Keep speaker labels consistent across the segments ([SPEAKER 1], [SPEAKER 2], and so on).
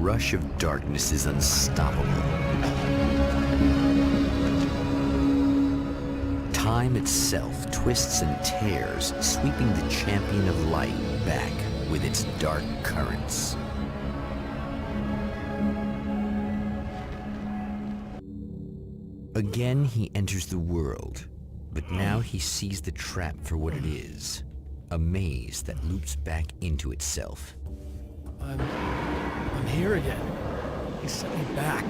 [SPEAKER 1] rush of darkness is unstoppable. Time itself twists and tears, sweeping the champion of light back with its dark currents. Again, he enters the world, but now he sees the trap for what it is, a maze that loops back into itself.
[SPEAKER 2] I'm here again. He sent me back.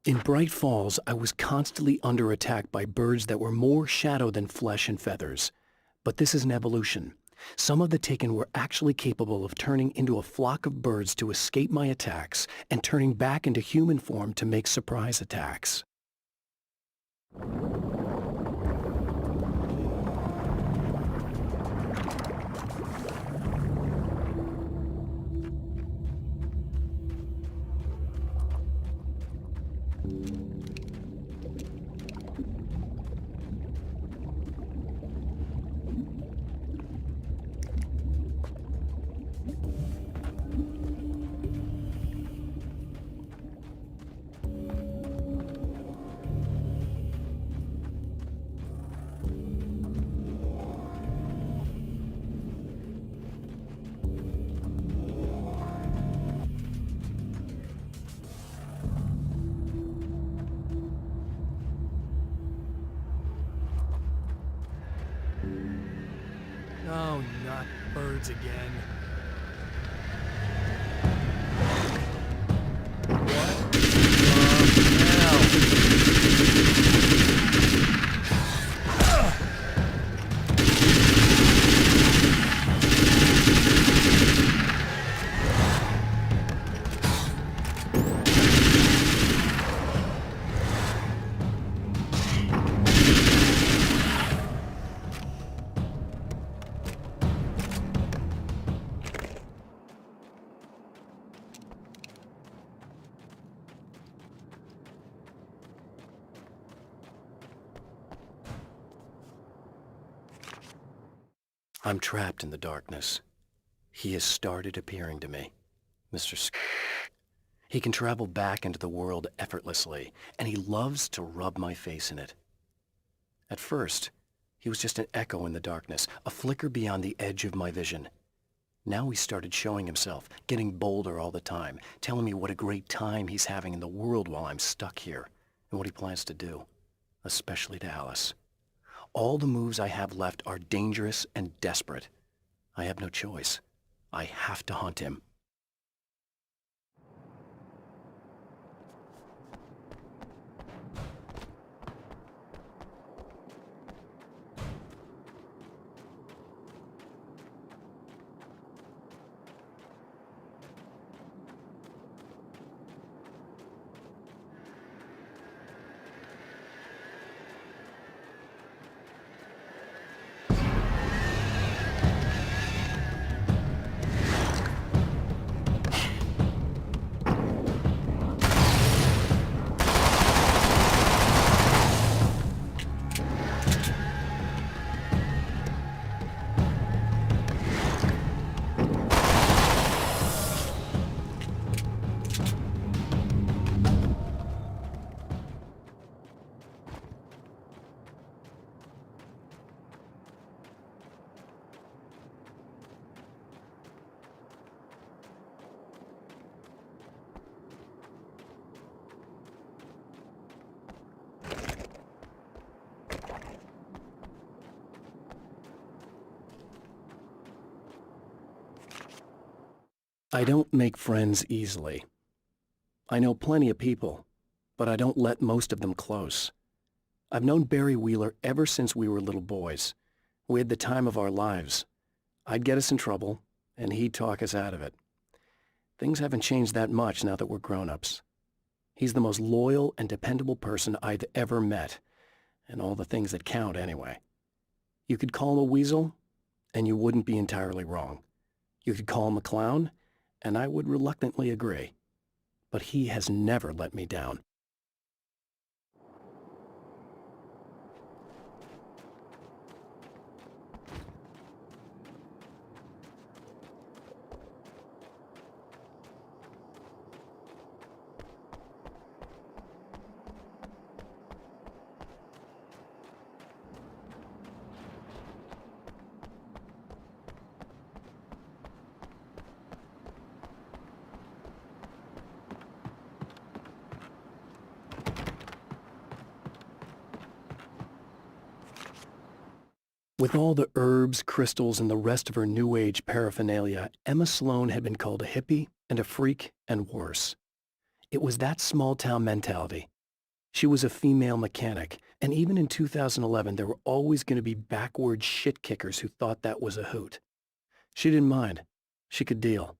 [SPEAKER 2] In Bright Falls, I was constantly under attack by birds that were more shadow than flesh and feathers. But this is an evolution. Some of the Taken were actually capable of turning into a flock of birds to escape my attacks and turning back into human form to make surprise attacks. Oh, not birds again. What the hell? I'm trapped in the darkness. He has started appearing to me. He can travel back into the world effortlessly, and he loves to rub my face in it. At first, he was just an echo in the darkness, a flicker beyond the edge of my vision. Now he started showing himself, getting bolder all the time, telling me what a great time he's having in the world while I'm stuck here, and what he plans to do, especially to Alice. All the moves I have left are dangerous and desperate. I have no choice. I have to hunt him. I don't make friends easily. I know plenty of people, but I don't let most of them close. I've known Barry Wheeler ever since we were little boys. We had the time of our lives. I'd get us in trouble, and he'd talk us out of it. Things haven't changed that much now that we're grown-ups. He's the most loyal and dependable person I've ever met, and all the things that count anyway. You could call him a weasel, and you wouldn't be entirely wrong. You could call him a clown, and I would reluctantly agree. But he has never let me down. With all the herbs, crystals, and the rest of her New Age paraphernalia, Emma Sloan had been called a hippie and a freak and worse. It was that small-town mentality. She was a female mechanic, and even in 2011 there were always going to be backward shit-kickers who thought that was a hoot. She didn't mind. She could deal.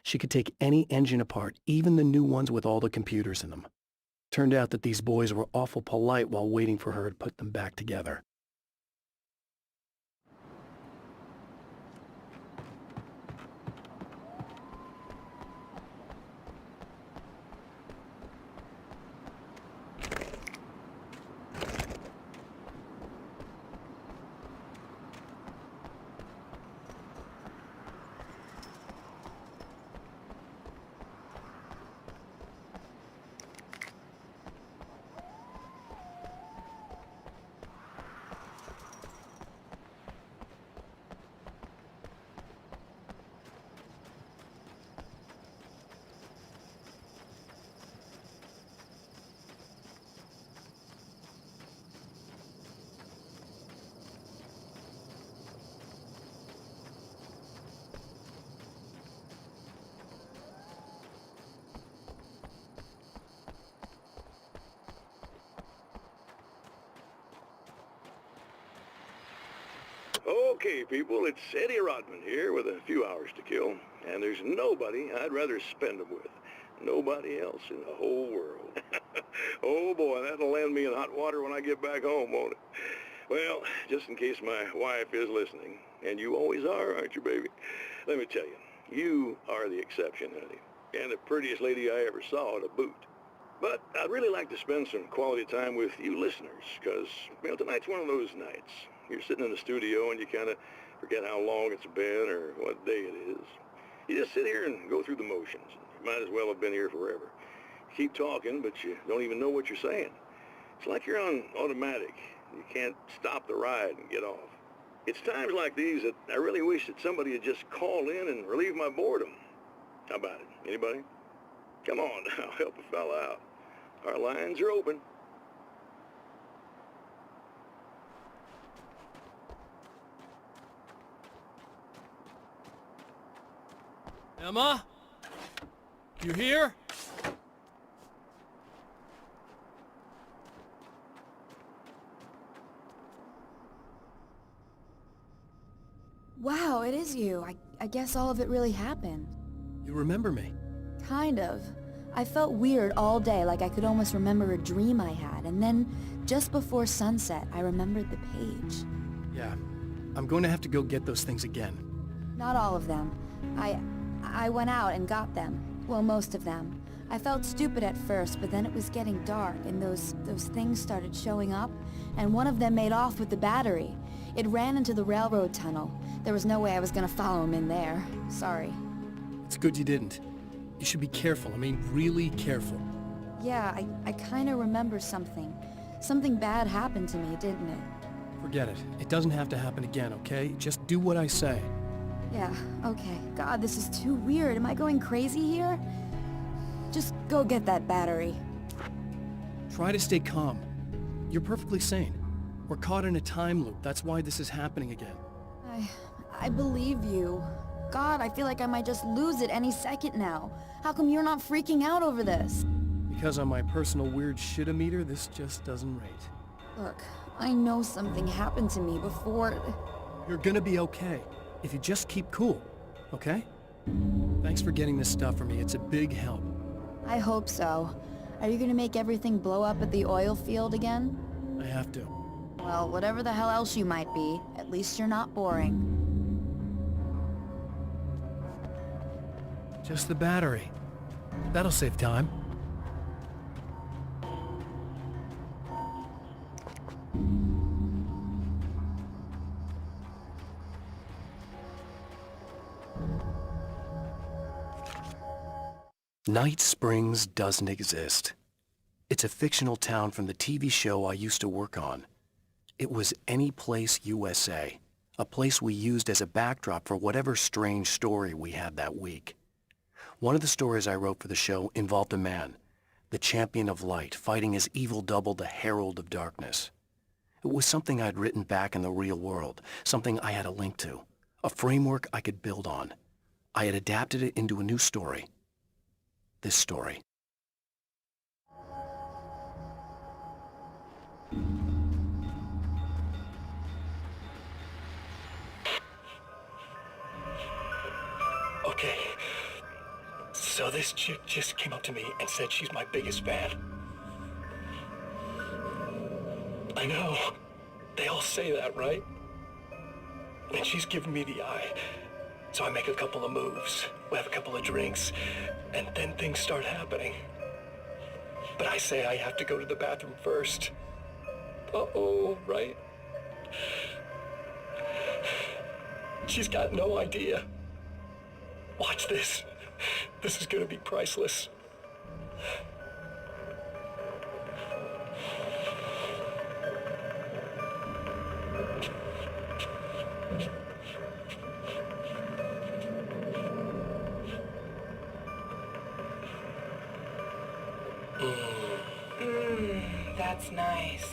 [SPEAKER 2] She could take any engine apart, even the new ones with all the computers in them. Turned out that these boys were awful polite while waiting for her to put them back together.
[SPEAKER 3] Okay, people, it's Eddie Rodman here with a few hours to kill, and there's nobody I'd rather spend them with. Nobody else in the whole world. Oh boy, that'll land me in hot water when I get back home, won't it? Well, just in case my wife is listening, and you always are, aren't you, baby? Let me tell you, you are the exception, honey, and the prettiest lady I ever saw to boot. But I'd really like to spend some quality time with you listeners, because, tonight's one of those nights. You're sitting in the studio and you kind of forget how long it's been or what day it is. You just sit here and go through the motions. You might as well have been here forever. You keep talking, but you don't even know what you're saying. It's like you're on automatic. You can't stop the ride and get off. It's times like these that I really wish that somebody would just call in and relieve my boredom. How about it? Anybody? Come on now, help a fella out. Our lines are open.
[SPEAKER 4] Emma? You here?
[SPEAKER 5] Wow, it is you. I guess all of it really happened.
[SPEAKER 2] You remember me?
[SPEAKER 5] Kind of. I felt weird all day, like I could almost remember a dream I had, and then, just before sunset, I remembered the page.
[SPEAKER 2] Yeah. I'm going to have to go get those things again.
[SPEAKER 5] Not all of them. I went out and got them. Well, most of them. I felt stupid at first, but then it was getting dark, and those things started showing up, and one of them made off with the battery. It ran into the railroad tunnel. There was no way I was gonna follow him in there. Sorry.
[SPEAKER 2] It's good you didn't. You should be careful. I mean, really careful.
[SPEAKER 5] Yeah, I kinda remember something. Something bad happened to me, didn't it?
[SPEAKER 2] Forget it. It doesn't have to happen again, okay? Just do what I say.
[SPEAKER 5] Yeah, okay. God, this is too weird. Am I going crazy here? Just go get that battery.
[SPEAKER 2] Try to stay calm. You're perfectly sane. We're caught in a time loop. That's why this is happening again.
[SPEAKER 5] I believe you. God, I feel like I might just lose it any second now. How come you're not freaking out over this?
[SPEAKER 2] Because on my personal weird shit-o-meter, this just doesn't rate.
[SPEAKER 5] Look, I know something happened to me before...
[SPEAKER 2] You're gonna be okay, if you just keep cool, okay? Thanks for getting this stuff for me. It's a big help.
[SPEAKER 5] I hope so. Are you gonna make everything blow up at the oil field again?
[SPEAKER 2] I have to.
[SPEAKER 5] Well, whatever the hell else you might be, at least you're not boring.
[SPEAKER 2] Just the battery. That'll save time. Night Springs doesn't exist. It's a fictional town from the TV show I used to work on. It was Any Place USA, a place we used as a backdrop for whatever strange story we had that week. One of the stories I wrote for the show involved a man, the champion of light, fighting his evil double, the Herald of Darkness. It was something I'd written back in the real world, something I had a link to, a framework I could build on. I had adapted it into a new story. This story.
[SPEAKER 6] Okay, so this chick just came up to me and said she's my biggest fan. I know, they all say that, right? And she's giving me the eye. So I make a couple of moves, we have a couple of drinks, and then things start happening. But I say I have to go to the bathroom first. Uh-oh, right? She's got no idea. Watch this. This is gonna be priceless.
[SPEAKER 7] That's nice.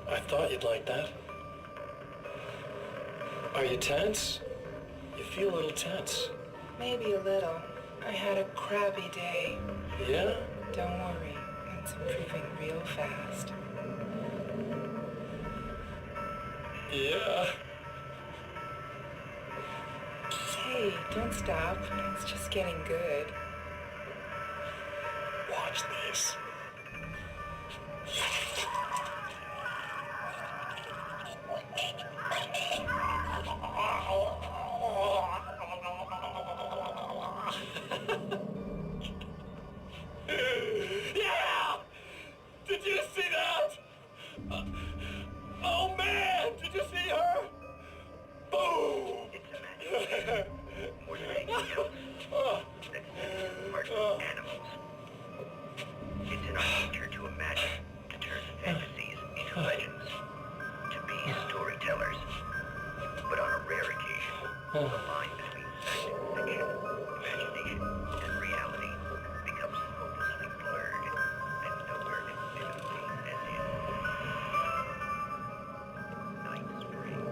[SPEAKER 6] I thought you'd like that. Are you tense? You feel a little tense.
[SPEAKER 7] Maybe a little. I had a crabby day.
[SPEAKER 6] Yeah?
[SPEAKER 7] Don't worry, it's improving real fast.
[SPEAKER 6] Yeah.
[SPEAKER 7] Hey, don't stop. It's just getting good.
[SPEAKER 6] Watch this. Yeah! Did you see that? Oh man, did you see her? Boom!
[SPEAKER 8] More than anything else, that's part of animals. It's in our nature to imagine, to turn fantasies into legends, to be storytellers. But on a rare occasion, the line between fact and fiction, imagination and reality becomes hopelessly blurred, and nowhere conceivably as in Night Springs.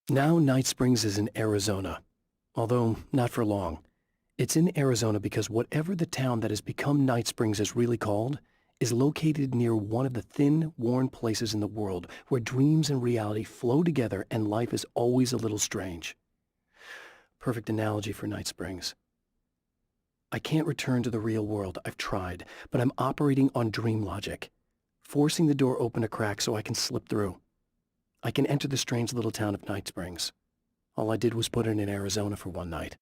[SPEAKER 2] Now Night Springs is in Arizona, although not for long. It's in Arizona because whatever the town that has become Night Springs is really called is located near one of the thin, worn places in the world where dreams and reality flow together and life is always a little strange. Perfect analogy for Night Springs. I can't return to the real world. I've tried, but I'm operating on dream logic, forcing the door open a crack so I can slip through. I can enter the strange little town of Night Springs. All I did was put it in Arizona for one night.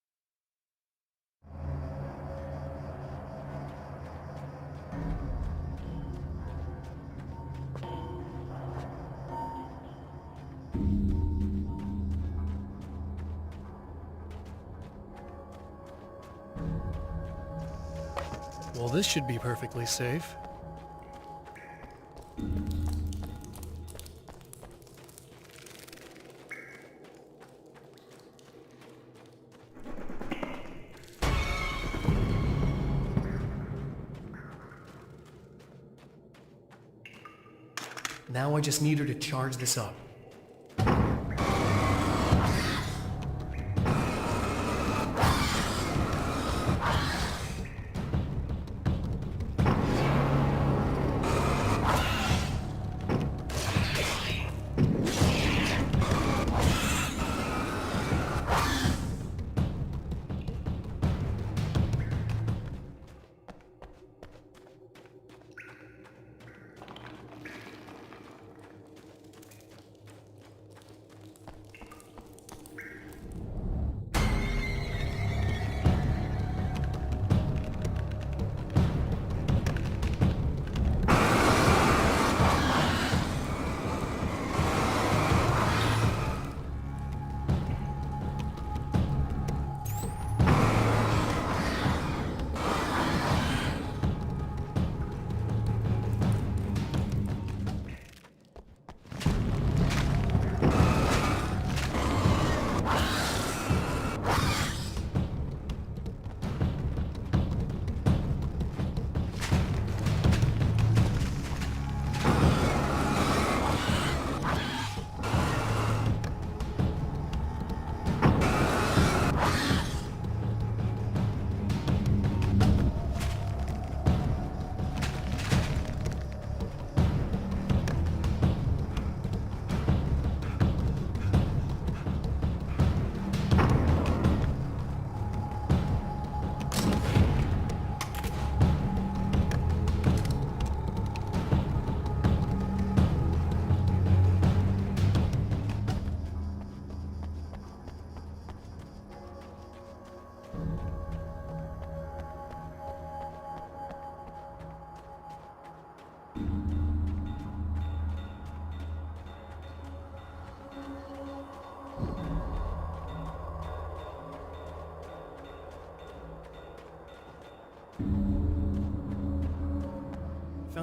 [SPEAKER 4] Well, this should be perfectly safe.
[SPEAKER 2] Now I just need her to charge this up.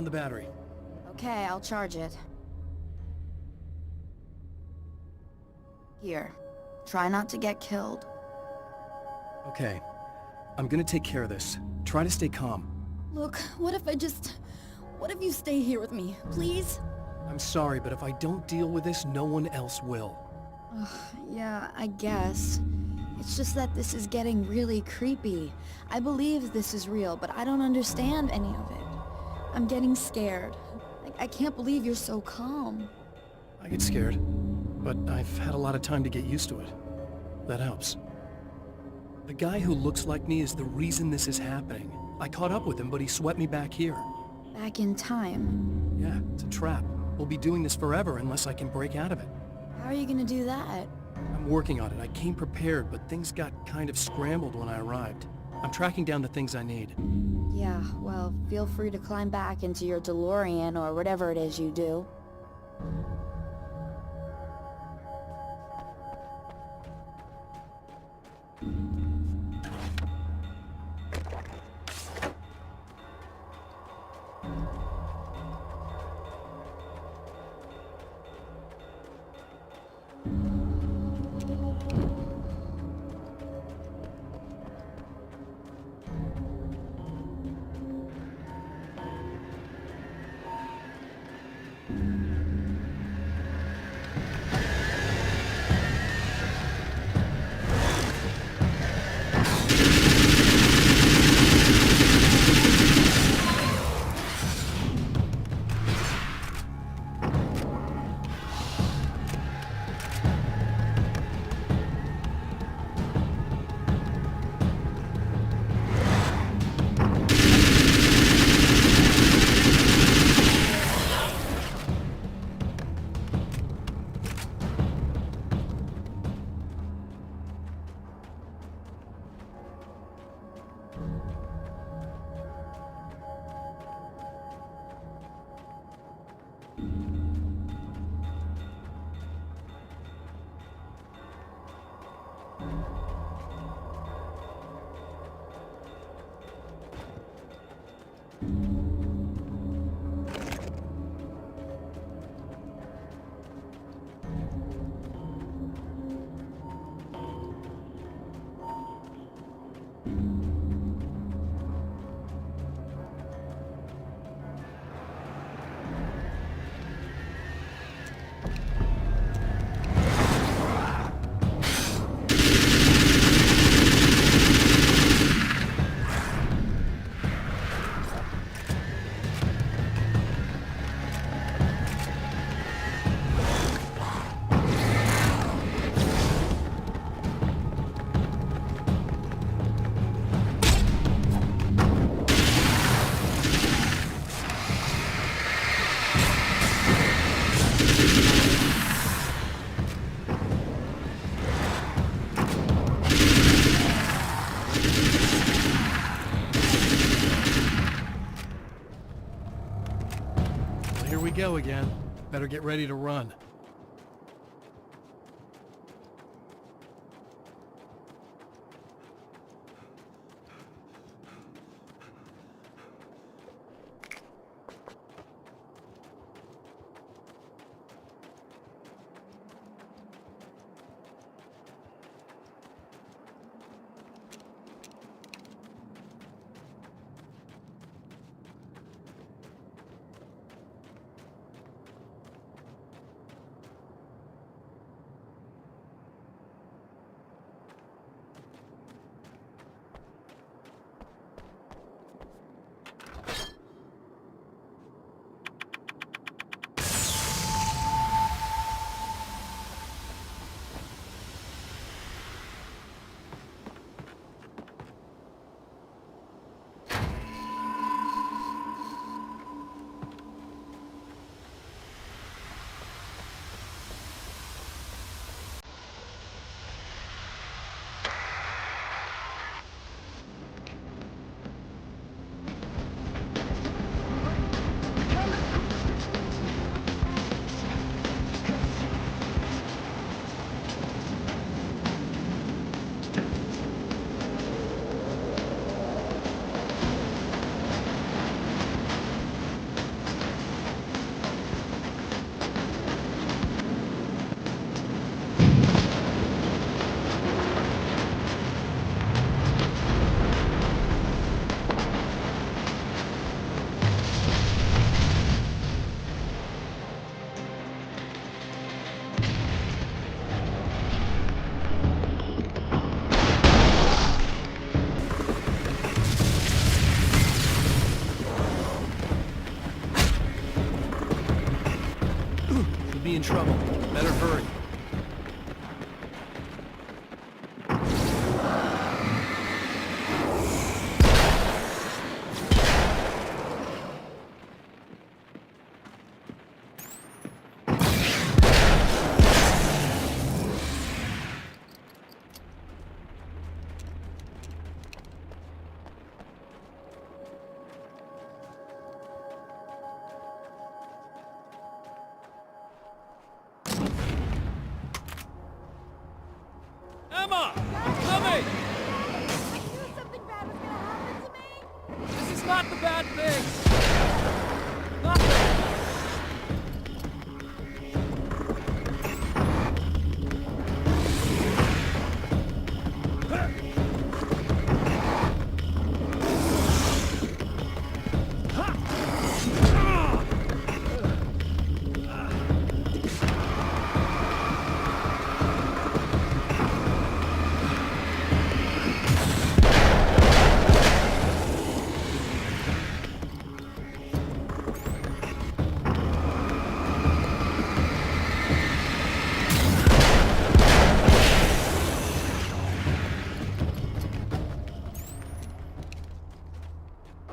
[SPEAKER 2] found the battery.
[SPEAKER 5] Okay, I'll charge it. Here. Try not to get killed.
[SPEAKER 2] Okay. I'm gonna take care of this. Try to stay calm.
[SPEAKER 5] Look, what if you stay here with me, please?
[SPEAKER 2] I'm sorry, but if I don't deal with this, no one else will.
[SPEAKER 5] Yeah, I guess. It's just that this is getting really creepy. I believe this is real, but I don't understand any of it. I'm getting scared. I can't believe you're so calm.
[SPEAKER 2] I get scared, but I've had a lot of time to get used to it. That helps. The guy who looks like me is the reason this is happening. I caught up with him, but he swept me back here.
[SPEAKER 5] Back in time.
[SPEAKER 2] Yeah, it's a trap. We'll be doing this forever unless I can break out of it.
[SPEAKER 5] How are you gonna do that?
[SPEAKER 2] I'm working on it. I came prepared, but things got kind of scrambled when I arrived. I'm tracking down the things I need.
[SPEAKER 5] Yeah, well, feel free to climb back into your DeLorean or whatever it is you do.
[SPEAKER 2] Here we go again. Better get ready to run. be in trouble. Better hurry.
[SPEAKER 9] Emma! Coming!
[SPEAKER 5] I knew something bad was gonna happen to me!
[SPEAKER 9] This is not the bad thing! Nothing!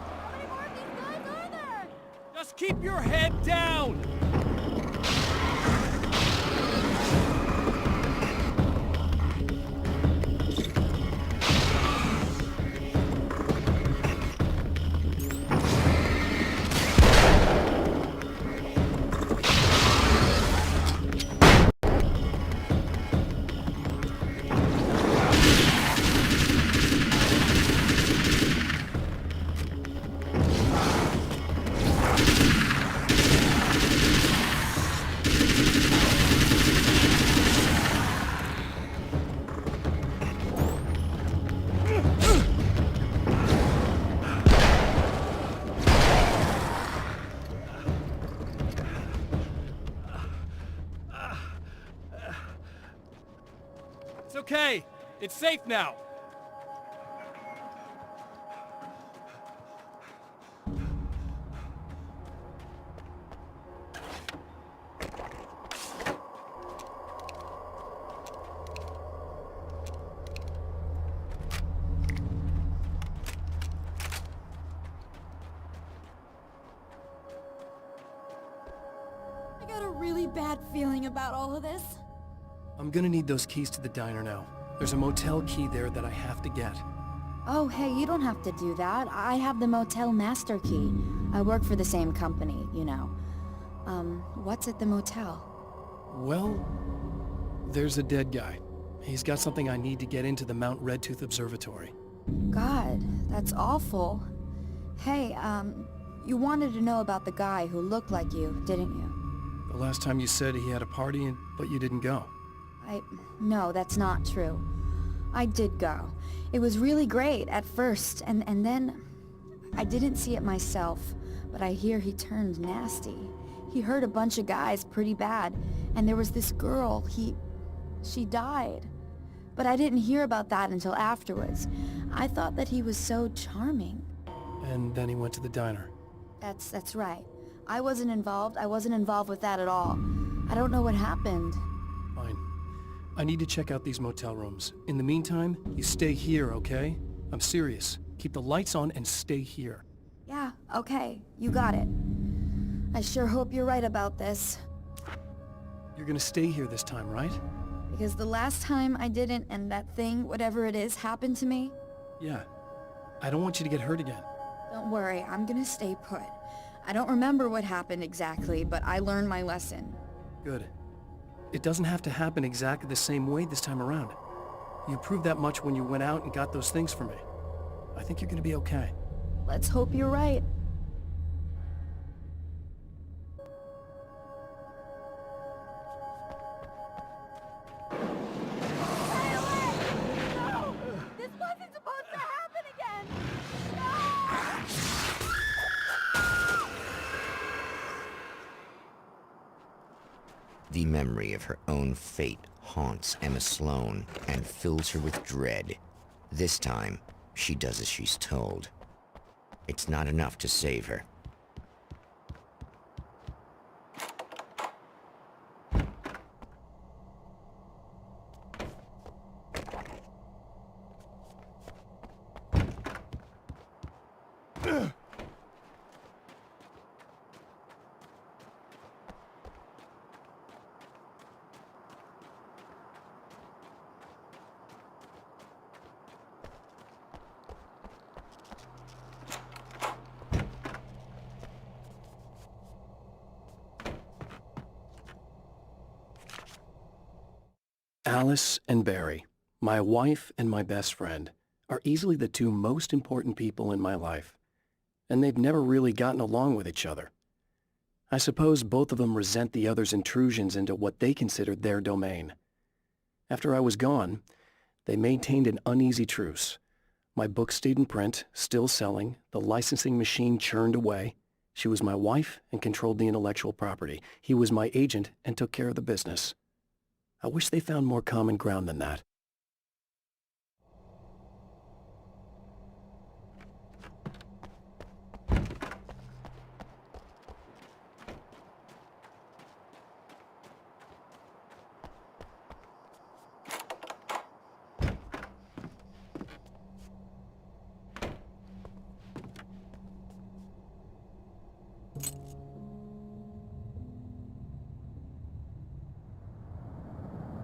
[SPEAKER 5] How many more of these guys are there?
[SPEAKER 9] Just keep your head down! It's okay. It's safe now.
[SPEAKER 5] I got a really bad feeling about all of this.
[SPEAKER 2] I'm gonna need those keys to the diner now. There's a motel key there that I have to get.
[SPEAKER 5] Oh, hey, you don't have to do that. I have the motel master key. I work for the same company, you know. What's at the motel?
[SPEAKER 2] Well, there's a dead guy. He's got something I need to get into the Mount Redtooth Observatory.
[SPEAKER 5] God, that's awful. Hey, you wanted to know about the guy who looked like you, didn't you?
[SPEAKER 2] The last time you said he had a party, but you didn't go.
[SPEAKER 5] No, that's not true. I did go. It was really great at first, and then... I didn't see it myself, but I hear he turned nasty. He hurt a bunch of guys pretty bad, and there was this girl, she died. But I didn't hear about that until afterwards. I thought that he was so charming.
[SPEAKER 2] And then he went to the diner.
[SPEAKER 5] That's right. I wasn't involved with that at all. I don't know what happened.
[SPEAKER 2] Fine. I need to check out these motel rooms. In the meantime, you stay here, okay? I'm serious. Keep the lights on and stay here.
[SPEAKER 5] Yeah, okay. You got it. I sure hope you're right about this.
[SPEAKER 2] You're gonna stay here this time, right?
[SPEAKER 5] Because the last time I didn't, and that thing, whatever it is, happened to me.
[SPEAKER 2] Yeah. I don't want you to get hurt again.
[SPEAKER 5] Don't worry, I'm gonna stay put. I don't remember what happened exactly, but I learned my lesson.
[SPEAKER 2] Good. It doesn't have to happen exactly the same way this time around. You proved that much when you went out and got those things for me. I think you're gonna be okay.
[SPEAKER 5] Let's hope you're right. Stay away! No! This wasn't supposed to happen again!
[SPEAKER 1] The memory of her own fate haunts Emma Sloan and fills her with dread. This time, she does as she's told. It's not enough to save her.
[SPEAKER 2] Alice and Barry, my wife and my best friend, are easily the two most important people in my life, and they've never really gotten along with each other. I suppose both of them resent the other's intrusions into what they considered their domain. After I was gone, they maintained an uneasy truce. My book stayed in print, still selling, the licensing machine churned away. She was my wife and controlled the intellectual property. He was my agent and took care of the business. I wish they found more common ground than that.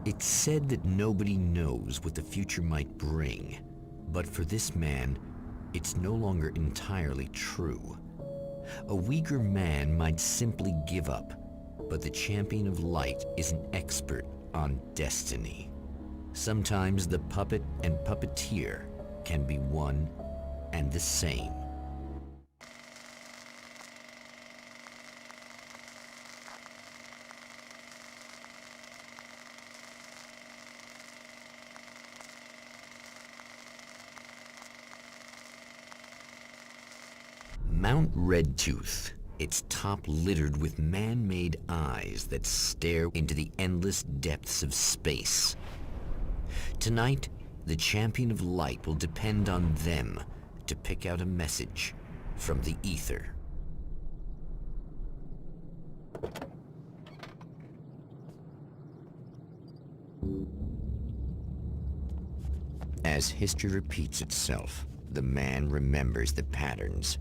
[SPEAKER 1] It's said that nobody knows what the future might bring, but for this man, it's no longer entirely true. A weaker man might simply give up, but the champion of light is an expert on destiny. Sometimes the puppet and puppeteer can be one and the same. Mount Redtooth, its top littered with man-made eyes that stare into the endless depths of space. Tonight, the champion of light will depend on them to pick out a message from the ether. As history repeats itself, the man remembers the patterns.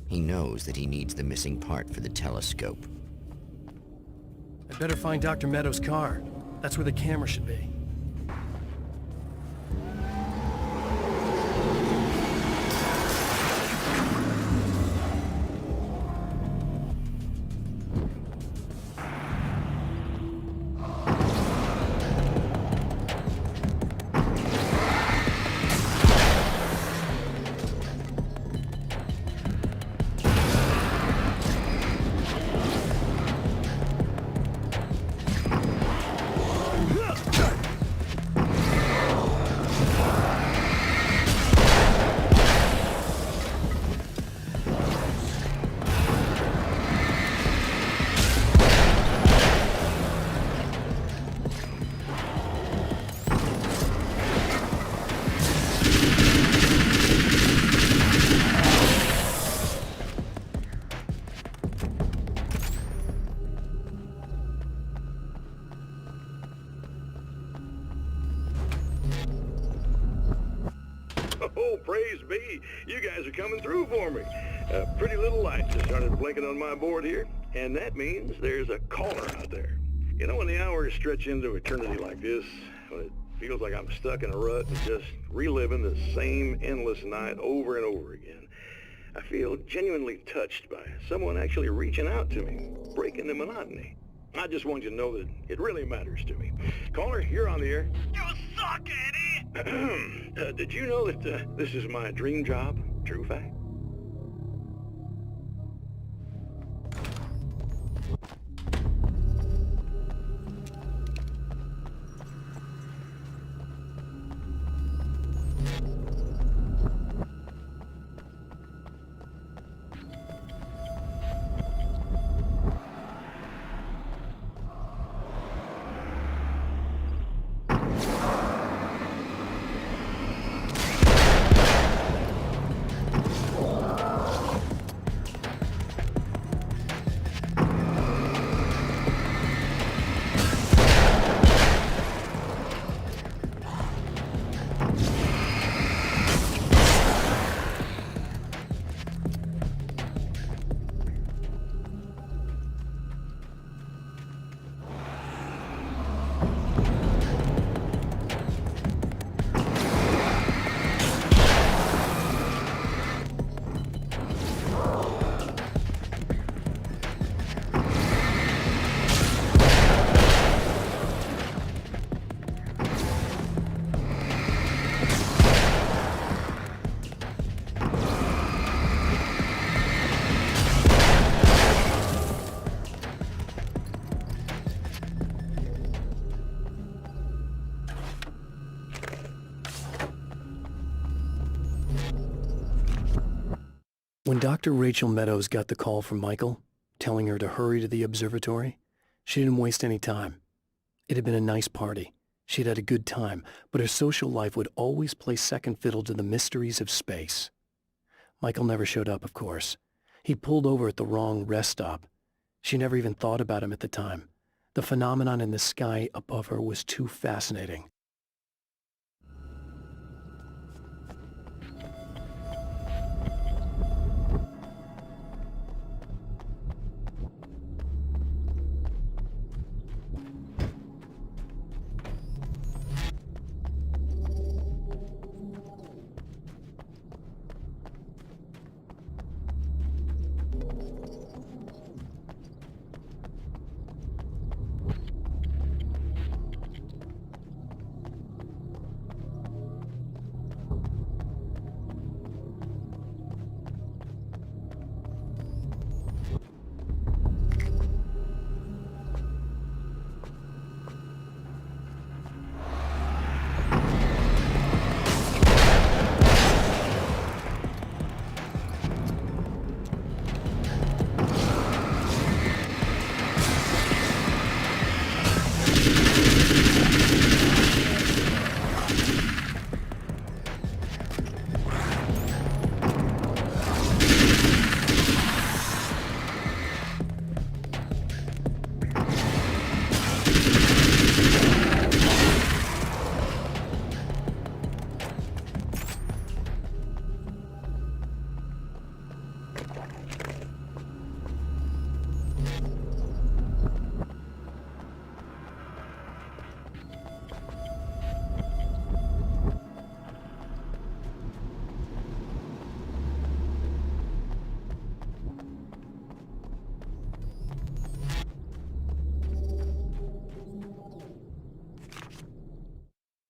[SPEAKER 1] He knows that he needs the missing part for the telescope.
[SPEAKER 2] I'd better find Dr. Meadows' car. That's where the camera should be.
[SPEAKER 3] Oh, praise be. You guys are coming through for me. Pretty little lights just started blinking on my board here, and that means there's a caller out there. You know, when the hours stretch into eternity like this, when it feels like I'm stuck in a rut and just reliving the same endless night over and over again, I feel genuinely touched by someone actually reaching out to me, breaking the monotony. I just want you to know that it really matters to me. Caller, you're on the air.
[SPEAKER 8] You suck, Eddie!
[SPEAKER 3] Did you know that this is my dream job? True fact.
[SPEAKER 2] When Dr. Rachel Meadows got the call from Michael, telling her to hurry to the observatory, she didn't waste any time. It had been a nice party. She'd had a good time, but her social life would always play second fiddle to the mysteries of space. Michael never showed up, of course. He pulled over at the wrong rest stop. She never even thought about him at the time. The phenomenon in the sky above her was too fascinating.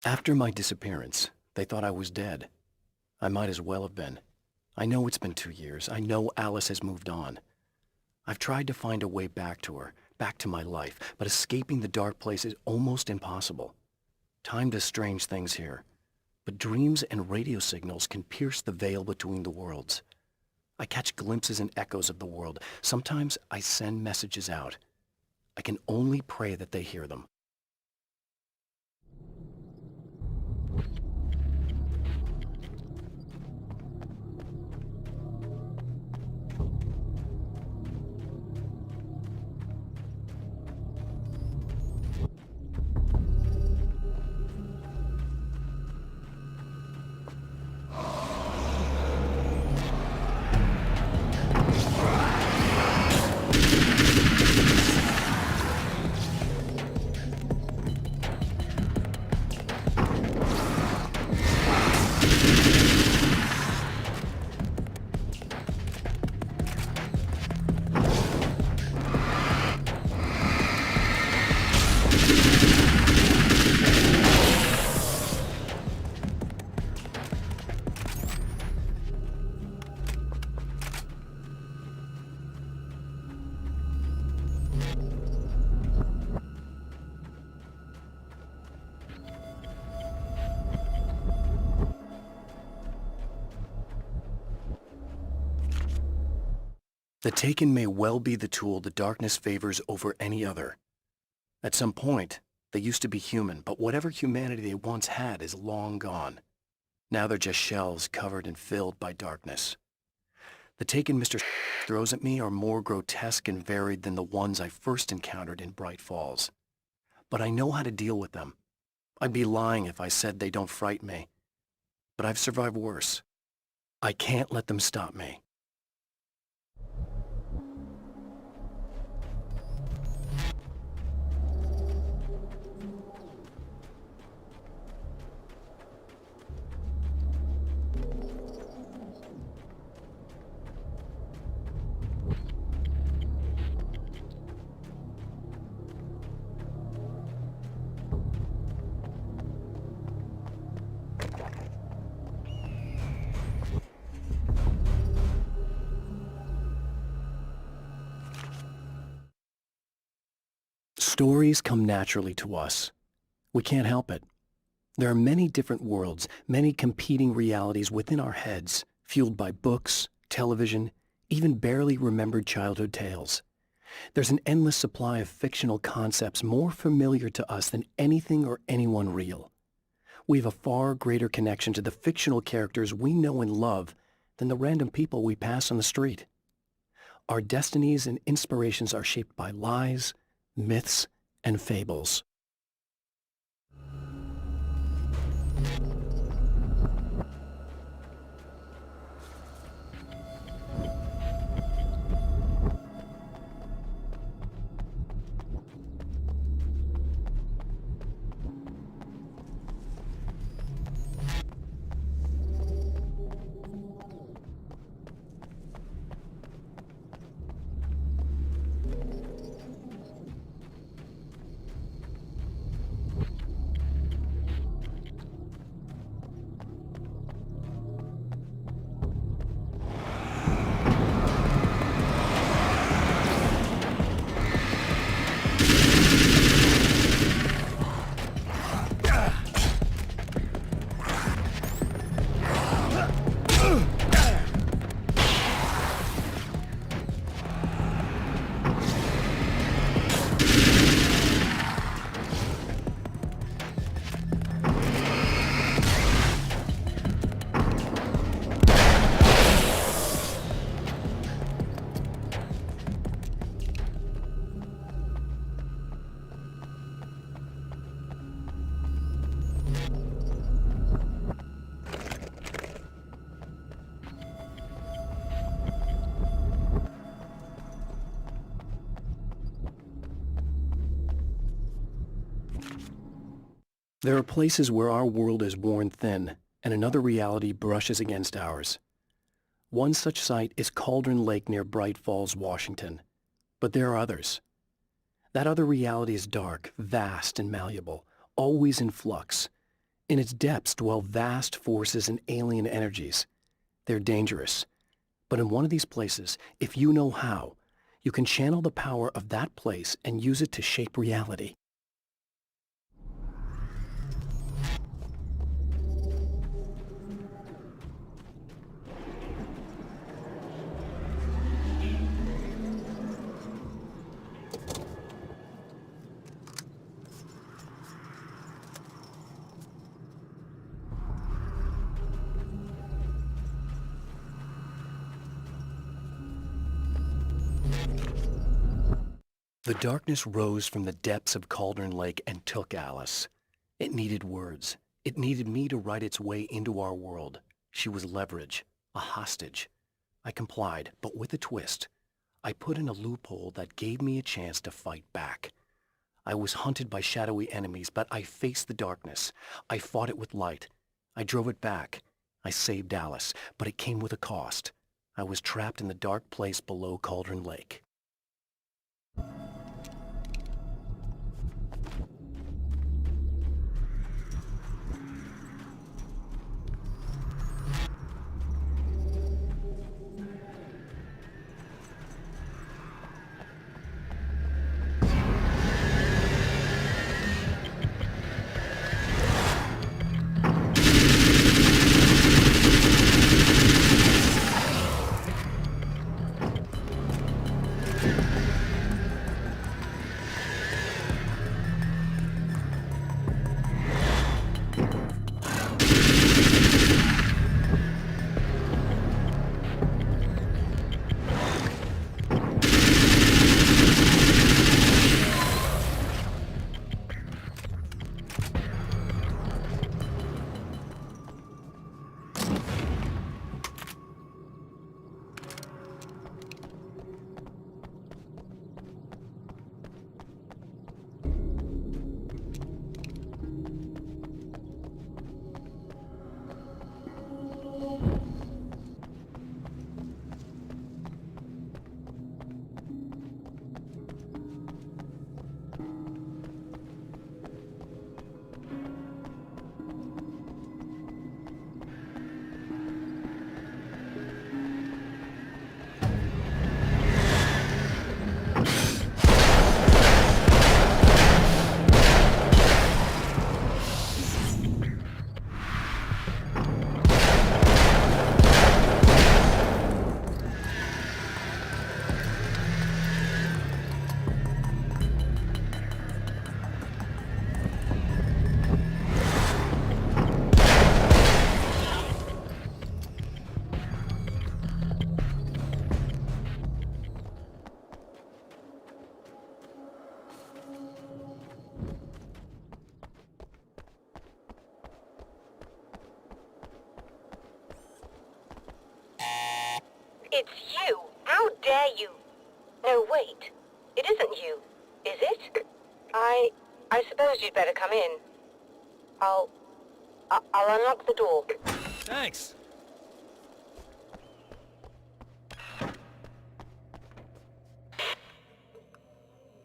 [SPEAKER 2] After my disappearance, they thought I was dead. I might as well have been. I know it's been 2 years. I know Alice has moved on. I've tried to find a way back to her, back to my life, but escaping the dark place is almost impossible. Time does strange things here, but dreams and radio signals can pierce the veil between the worlds. I catch glimpses and echoes of the world. Sometimes I send messages out. I can only pray that they hear them. The Taken may well be the tool the darkness favors over any other. At some point, they used to be human, but whatever humanity they once had is long gone. Now they're just shells covered and filled by darkness. The Taken Mr. throws at me are more grotesque and varied than the ones I first encountered in Bright Falls. But I know how to deal with them. I'd be lying if I said they don't frighten me. But I've survived worse. I can't let them stop me. Stories come naturally to us. We can't help it. There are many different worlds, many competing realities within our heads, fueled by books, television, even barely remembered childhood tales. There's an endless supply of fictional concepts more familiar to us than anything or anyone real. We have a far greater connection to the fictional characters we know and love than the random people we pass on the street. Our destinies and inspirations are shaped by lies, myths, and fables. There are places where our world is worn thin, and another reality brushes against ours. One such site is Cauldron Lake near Bright Falls, Washington. But there are others. That other reality is dark, vast, and malleable, always in flux. In its depths dwell vast forces and alien energies. They're dangerous. But in one of these places, if you know how, you can channel the power of that place and use it to shape reality. The darkness rose from the depths of Cauldron Lake and took Alice. It needed words. It needed me to write its way into our world. She was leverage, a hostage. I complied, but with a twist. I put in a loophole that gave me a chance to fight back. I was hunted by shadowy enemies, but I faced the darkness. I fought it with light. I drove it back. I saved Alice, but it came with a cost. I was trapped in the dark place below Cauldron Lake.
[SPEAKER 10] You? How dare you? No, wait. It isn't you, is it? I suppose you'd better come in. I'll unlock the door.
[SPEAKER 9] Thanks.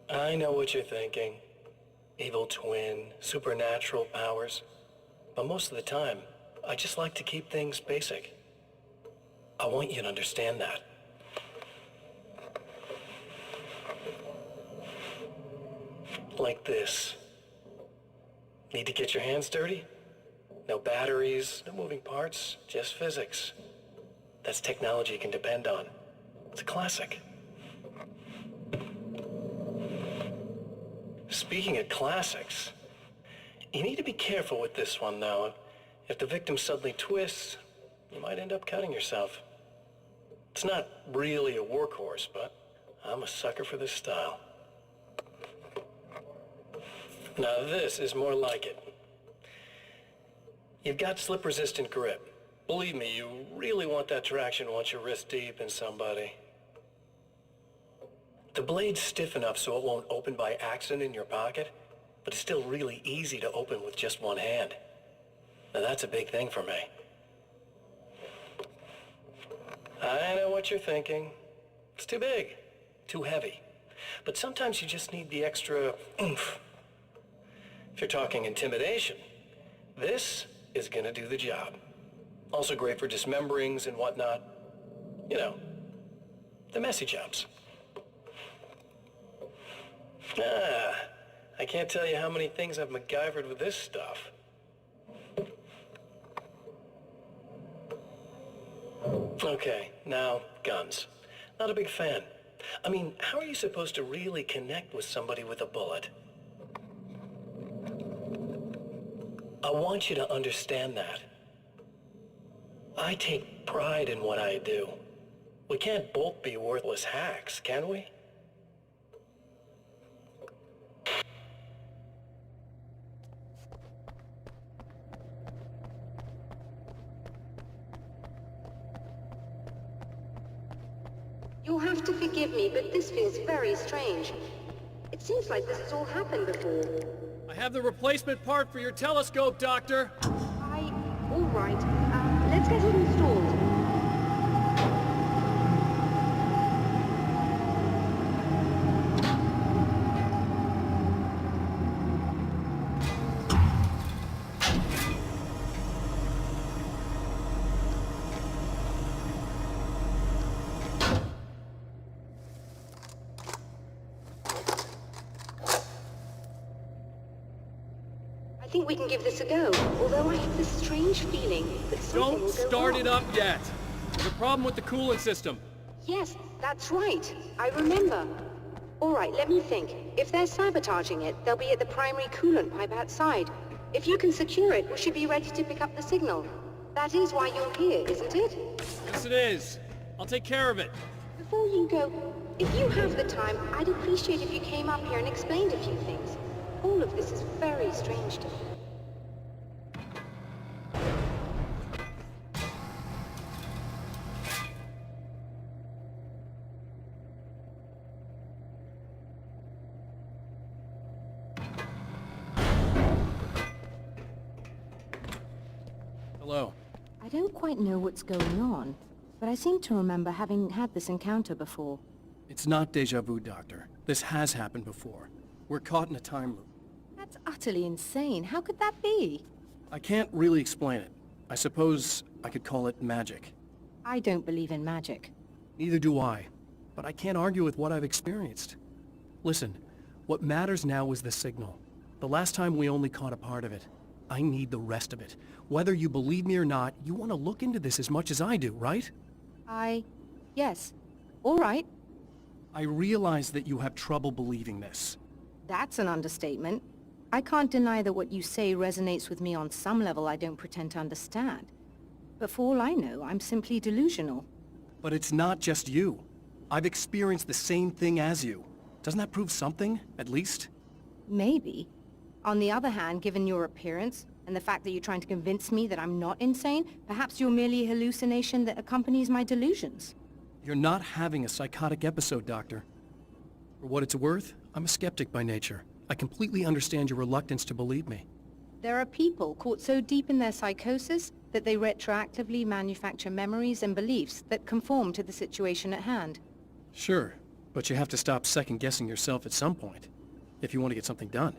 [SPEAKER 6] I know what you're thinking. Evil twin, supernatural powers. But most of the time, I just like to keep things basic. I want you to understand that. Like this. Need to get your hands dirty? No batteries, no moving parts, just physics. That's technology you can depend on. It's a classic. Speaking of classics, you need to be careful with this one, though. If the victim suddenly twists, you might end up cutting yourself. It's not really a workhorse, but I'm a sucker for this style. Now this is more like it. You've got slip-resistant grip. Believe me, you really want that traction once you're wrist deep in somebody. The blade's stiff enough so it won't open by accident in your pocket, but it's still really easy to open with just one hand. Now that's a big thing for me. I know what you're thinking. It's too big, too heavy. But sometimes you just need the extra oomph. If you're talking intimidation, this is gonna do the job. Also great for dismemberings and whatnot. You know, the messy jobs. I can't tell you how many things I've MacGyvered with this stuff. Okay, now, guns. Not a big fan. I mean, how are you supposed to really connect with somebody with a bullet? I want you to understand that. I take pride in what I do. We can't both be worthless hacks, can we?
[SPEAKER 10] You'll have to forgive me, but this feels very strange. It seems like this has all happened before.
[SPEAKER 9] I have the replacement part for your telescope, Doctor.
[SPEAKER 10] All right. Let's get it installed. I think we can give this a go, although I have this strange feeling that something will
[SPEAKER 9] Don't
[SPEAKER 10] go
[SPEAKER 9] start
[SPEAKER 10] wrong.
[SPEAKER 9] it up yet. There's a problem with the coolant system.
[SPEAKER 10] Yes, that's right. I remember. All right, let me think. If they're sabotaging it, they'll be at the primary coolant pipe outside. If you can secure it, we should be ready to pick up the signal. That is why you're here, isn't it?
[SPEAKER 9] Yes, it is. I'll take care of it.
[SPEAKER 10] Before you go, if you have the time, I'd appreciate if you came up here and explained a few things. All of this is very strange to me.
[SPEAKER 2] Hello.
[SPEAKER 11] I don't quite know what's going on, but I seem to remember having had this encounter before.
[SPEAKER 2] It's not deja vu, Doctor. This has happened before. We're caught in a time loop.
[SPEAKER 11] That's utterly insane. How could that be?
[SPEAKER 2] I can't really explain it. I suppose I could call it magic.
[SPEAKER 11] I don't believe in magic.
[SPEAKER 2] Neither do I. But I can't argue with what I've experienced. Listen, what matters now is the signal. The last time we only caught a part of it. I need the rest of it. Whether you believe me or not, you want to look into this as much as I do, right?
[SPEAKER 11] Yes. All right.
[SPEAKER 2] I realize that you have trouble believing this.
[SPEAKER 11] That's an understatement. I can't deny that what you say resonates with me on some level I don't pretend to understand. But for all I know, I'm simply delusional.
[SPEAKER 2] But it's not just you. I've experienced the same thing as you. Doesn't that prove something, at least?
[SPEAKER 11] Maybe. On the other hand, given your appearance, and the fact that you're trying to convince me that I'm not insane, perhaps you're merely a hallucination that accompanies my delusions.
[SPEAKER 2] You're not having a psychotic episode, Doctor. For what it's worth, I'm a skeptic by nature. I completely understand your reluctance to believe me.
[SPEAKER 11] There are people caught so deep in their psychosis that they retroactively manufacture memories and beliefs that conform to the situation at hand.
[SPEAKER 2] Sure, but you have to stop second-guessing yourself at some point, if you want to get something done.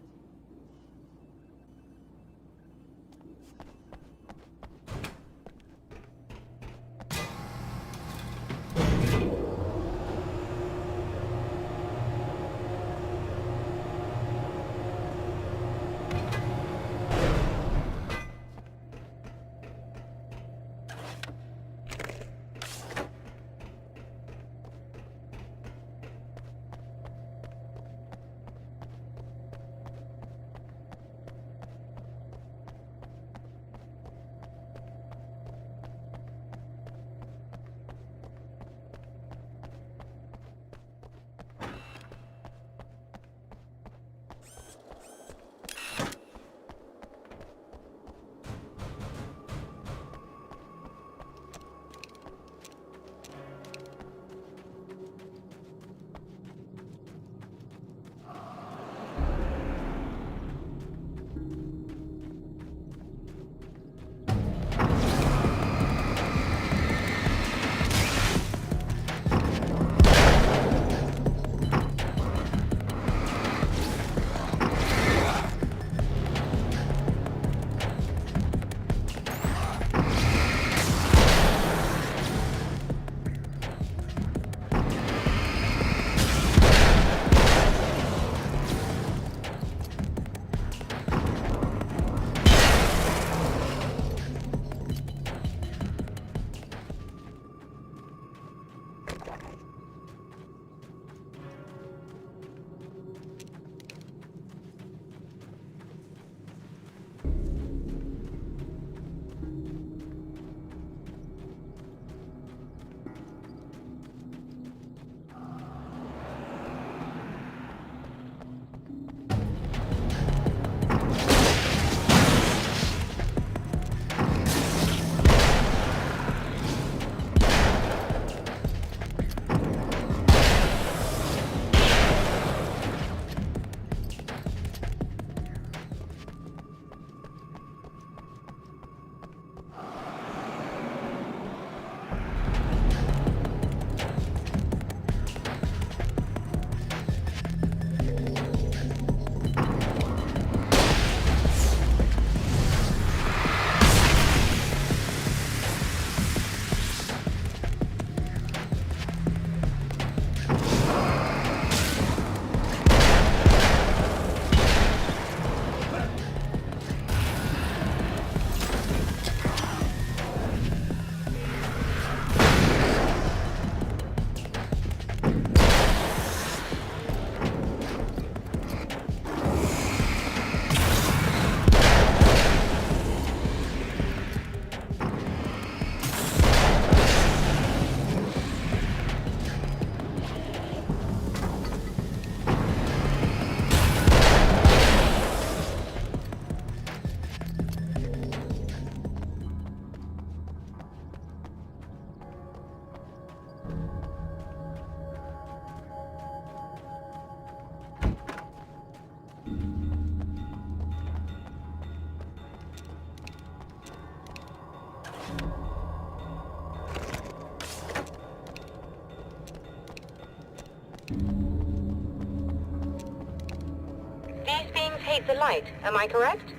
[SPEAKER 10] hate the light, am I correct?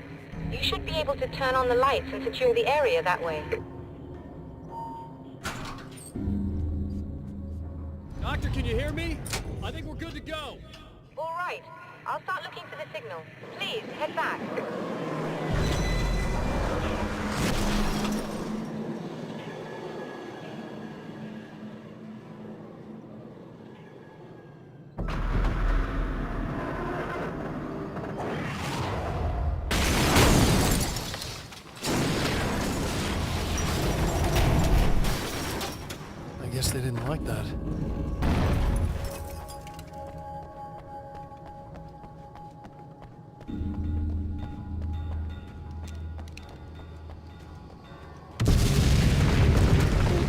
[SPEAKER 10] You should be able to turn on the lights and secure the area that way.
[SPEAKER 9] Doctor, can you hear me? I think we're good to go.
[SPEAKER 10] All right. I'll start looking for the signal. Please, head back.
[SPEAKER 2] I guess they didn't like that.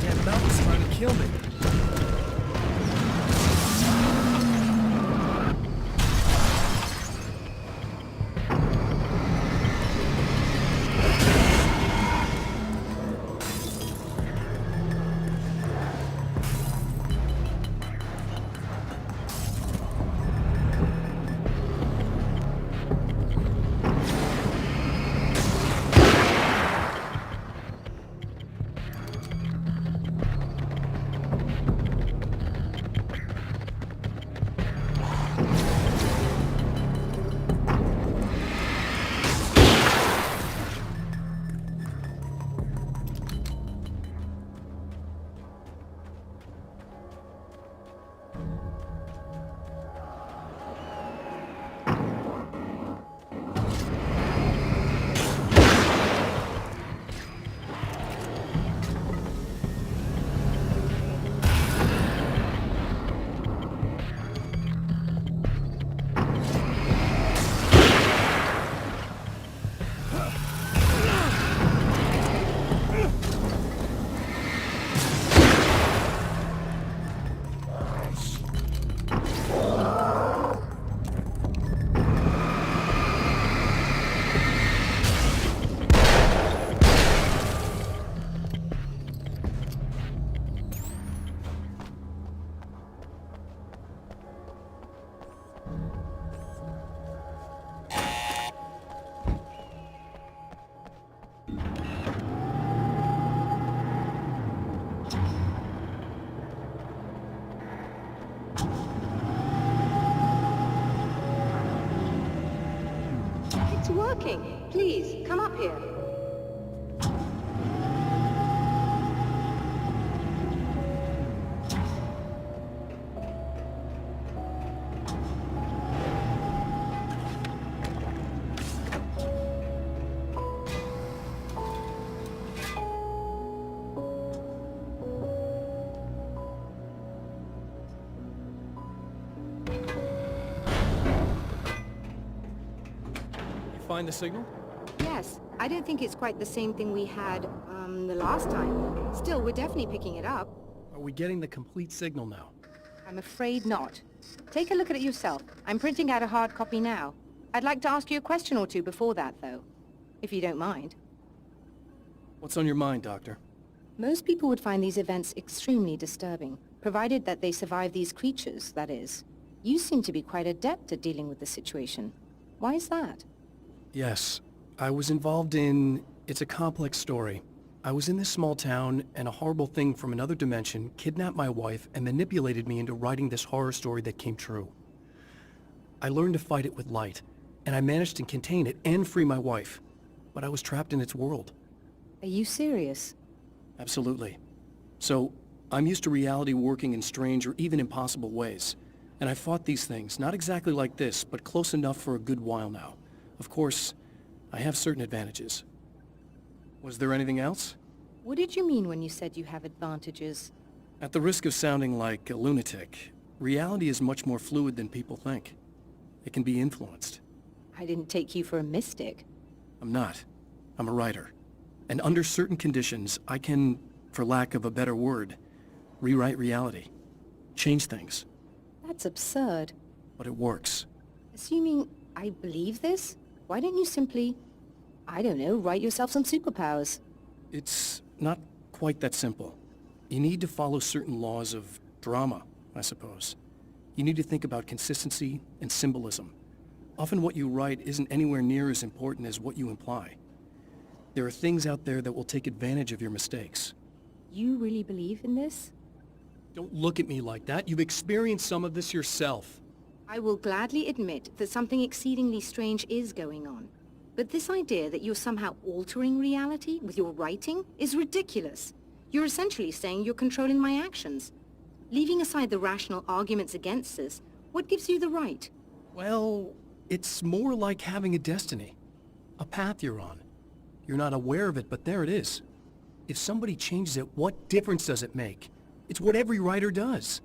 [SPEAKER 2] Damn mountain's trying to kill me.
[SPEAKER 10] It's working. Please, come up here.
[SPEAKER 2] Find the signal?
[SPEAKER 11] Yes, I don't think it's quite the same thing we had, the last time. Still, we're definitely picking it up.
[SPEAKER 2] Are we getting the complete signal now?
[SPEAKER 11] I'm afraid not. Take a look at it yourself. I'm printing out a hard copy now. I'd like to ask you a question or two before that, though. If you don't mind.
[SPEAKER 2] What's on your mind, Doctor?
[SPEAKER 11] Most people would find these events extremely disturbing, provided that they survive these creatures, that is. You seem to be quite adept at dealing with the situation. Why is that?
[SPEAKER 2] Yes. I was involved in... It's a complex story. I was in this small town, and a horrible thing from another dimension kidnapped my wife and manipulated me into writing this horror story that came true. I learned to fight it with light, and I managed to contain it and free my wife. But I was trapped in its world.
[SPEAKER 11] Are you serious?
[SPEAKER 2] Absolutely. So, I'm used to reality working in strange or even impossible ways. And I fought these things, not exactly like this, but close enough for a good while now. Of course, I have certain advantages. Was there anything else?
[SPEAKER 11] What did you mean when you said you have advantages?
[SPEAKER 2] At the risk of sounding like a lunatic, reality is much more fluid than people think. It can be influenced.
[SPEAKER 11] I didn't take you for a mystic.
[SPEAKER 2] I'm not. I'm a writer. And under certain conditions, I can, for lack of a better word, rewrite reality. Change things.
[SPEAKER 11] That's absurd.
[SPEAKER 2] But it works.
[SPEAKER 11] Assuming I believe this, why don't you simply, I don't know, write yourself some superpowers?
[SPEAKER 2] It's not quite that simple. You need to follow certain laws of drama, I suppose. You need to think about consistency and symbolism. Often what you write isn't anywhere near as important as what you imply. There are things out there that will take advantage of your mistakes.
[SPEAKER 11] You really believe in this?
[SPEAKER 2] Don't look at me like that. You've experienced some of this yourself.
[SPEAKER 11] I will gladly admit that something exceedingly strange is going on. But this idea that you're somehow altering reality with your writing is ridiculous. You're essentially saying you're controlling my actions. Leaving aside the rational arguments against this, what gives you the right?
[SPEAKER 2] Well, it's more like having a destiny. A path you're on. You're not aware of it, but there it is. If somebody changes it, what difference does it make? It's what every writer does.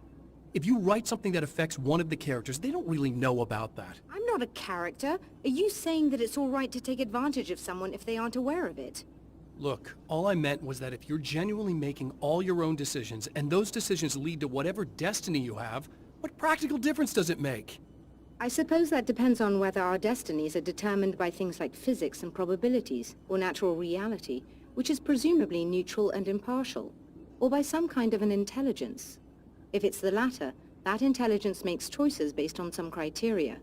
[SPEAKER 2] If you write something that affects one of the characters, they don't really know about that.
[SPEAKER 11] I'm not a character. Are you saying that it's all right to take advantage of someone if they aren't aware of it?
[SPEAKER 2] Look, all I meant was that if you're genuinely making all your own decisions, and those decisions lead to whatever destiny you have, what practical difference does it make?
[SPEAKER 11] I suppose that depends on whether our destinies are determined by things like physics and probabilities, or natural reality, which is presumably neutral and impartial, or by some kind of an intelligence. If it's the latter, that intelligence makes choices based on some criteria.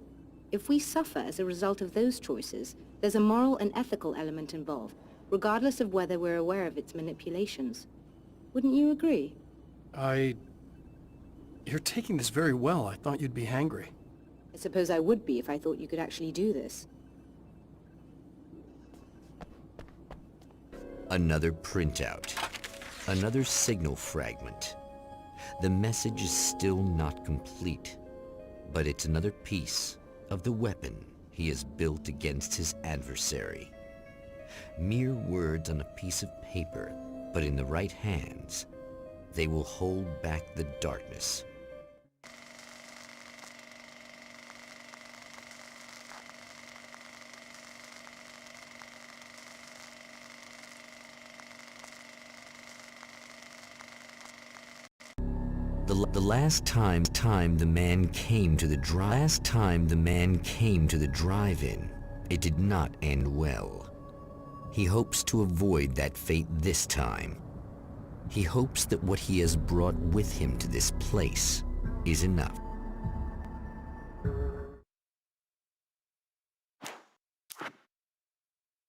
[SPEAKER 11] If we suffer as a result of those choices, there's a moral and ethical element involved, regardless of whether we're aware of its manipulations. Wouldn't you agree?
[SPEAKER 2] You're taking this very well. I thought you'd be hangry.
[SPEAKER 11] I suppose I would be if I thought you could actually do this.
[SPEAKER 1] Another printout. Another signal fragment. The message is still not complete, but it's another piece of the weapon he has built against his adversary. Mere words on a piece of paper, but in the right hands, they will hold back the darkness. The last time the man came to the drive-in, it did not end well. He hopes to avoid that fate this time. He hopes that what he has brought with him to this place is enough.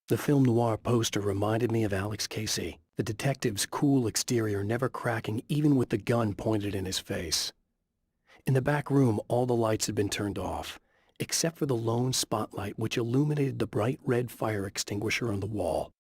[SPEAKER 2] The film noir poster reminded me of Alex Casey, the detective's cool exterior never cracking even with the gun pointed in his face. In the back room, all the lights had been turned off, except for the lone spotlight which illuminated the bright red fire extinguisher on the wall.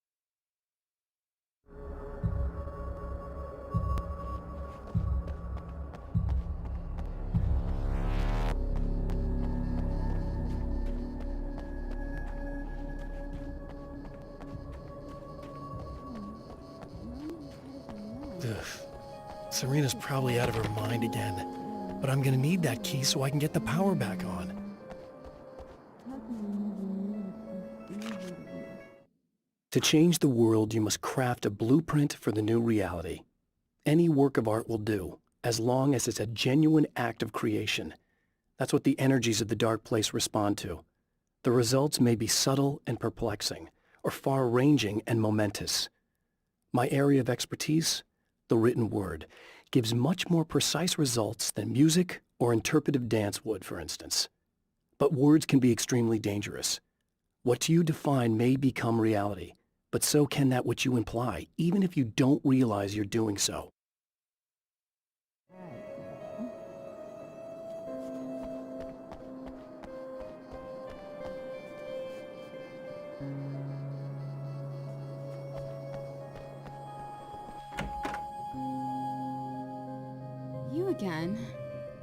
[SPEAKER 4] Ugh. Serena's probably out of her mind again. But I'm gonna need that key so I can get the power back on.
[SPEAKER 2] To change the world, you must craft a blueprint for the new reality. Any work of art will do, as long as it's a genuine act of creation. That's what the energies of the dark place respond to. The results may be subtle and perplexing, or far-ranging and momentous. My area of expertise, the written word, gives much more precise results than music or interpretive dance would, for instance. But words can be extremely dangerous. What you define may become reality, but so can that which you imply, even if you don't realize you're doing so.
[SPEAKER 12] You again?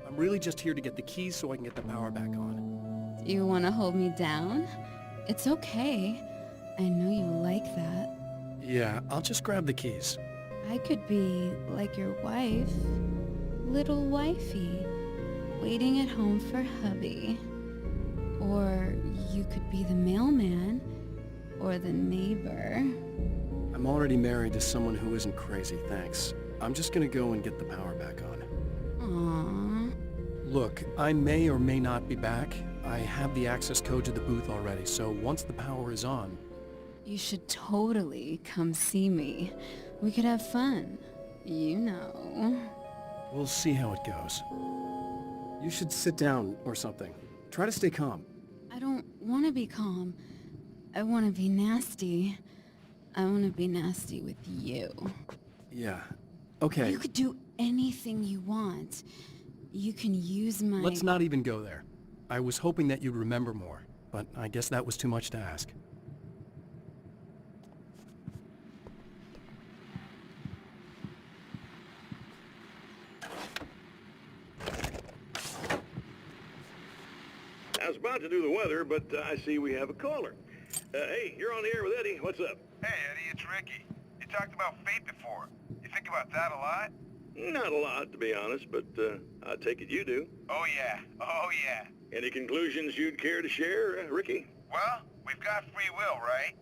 [SPEAKER 2] I'm really just here to get the keys so I can get the power back on.
[SPEAKER 12] Do you want to hold me down? It's okay. I know you like that.
[SPEAKER 2] Yeah, I'll just grab the keys.
[SPEAKER 12] I could be like your wife. Little wifey. Waiting at home for hubby. Or you could be the mailman. Or the neighbor.
[SPEAKER 2] I'm already married to someone who isn't crazy, thanks. I'm just gonna go and get the power back on.
[SPEAKER 12] Aww.
[SPEAKER 2] Look, I may or may not be back. I have the access code to the booth already, so once the power is on...
[SPEAKER 12] You should totally come see me. We could have fun. You know.
[SPEAKER 2] We'll see how it goes. You should sit down or something. Try to stay calm.
[SPEAKER 12] I don't want to be calm. I want to be nasty. I want to be nasty with you.
[SPEAKER 2] Yeah. Okay.
[SPEAKER 12] You could do anything you want. You can use my...
[SPEAKER 2] Let's not even go there. I was hoping that you'd remember more, but I guess that was too much to ask.
[SPEAKER 3] I was about to do the weather, but I see we have a caller. Hey, you're on the air with Eddie. What's up?
[SPEAKER 13] Hey, Eddie, it's Ricky. You talked about fate before. You think about that a lot?
[SPEAKER 3] Not a lot, to be honest, but I take it you do.
[SPEAKER 13] Oh, yeah. Oh, yeah.
[SPEAKER 3] Any conclusions you'd care to share, Ricky?
[SPEAKER 13] Well, we've got free will, right?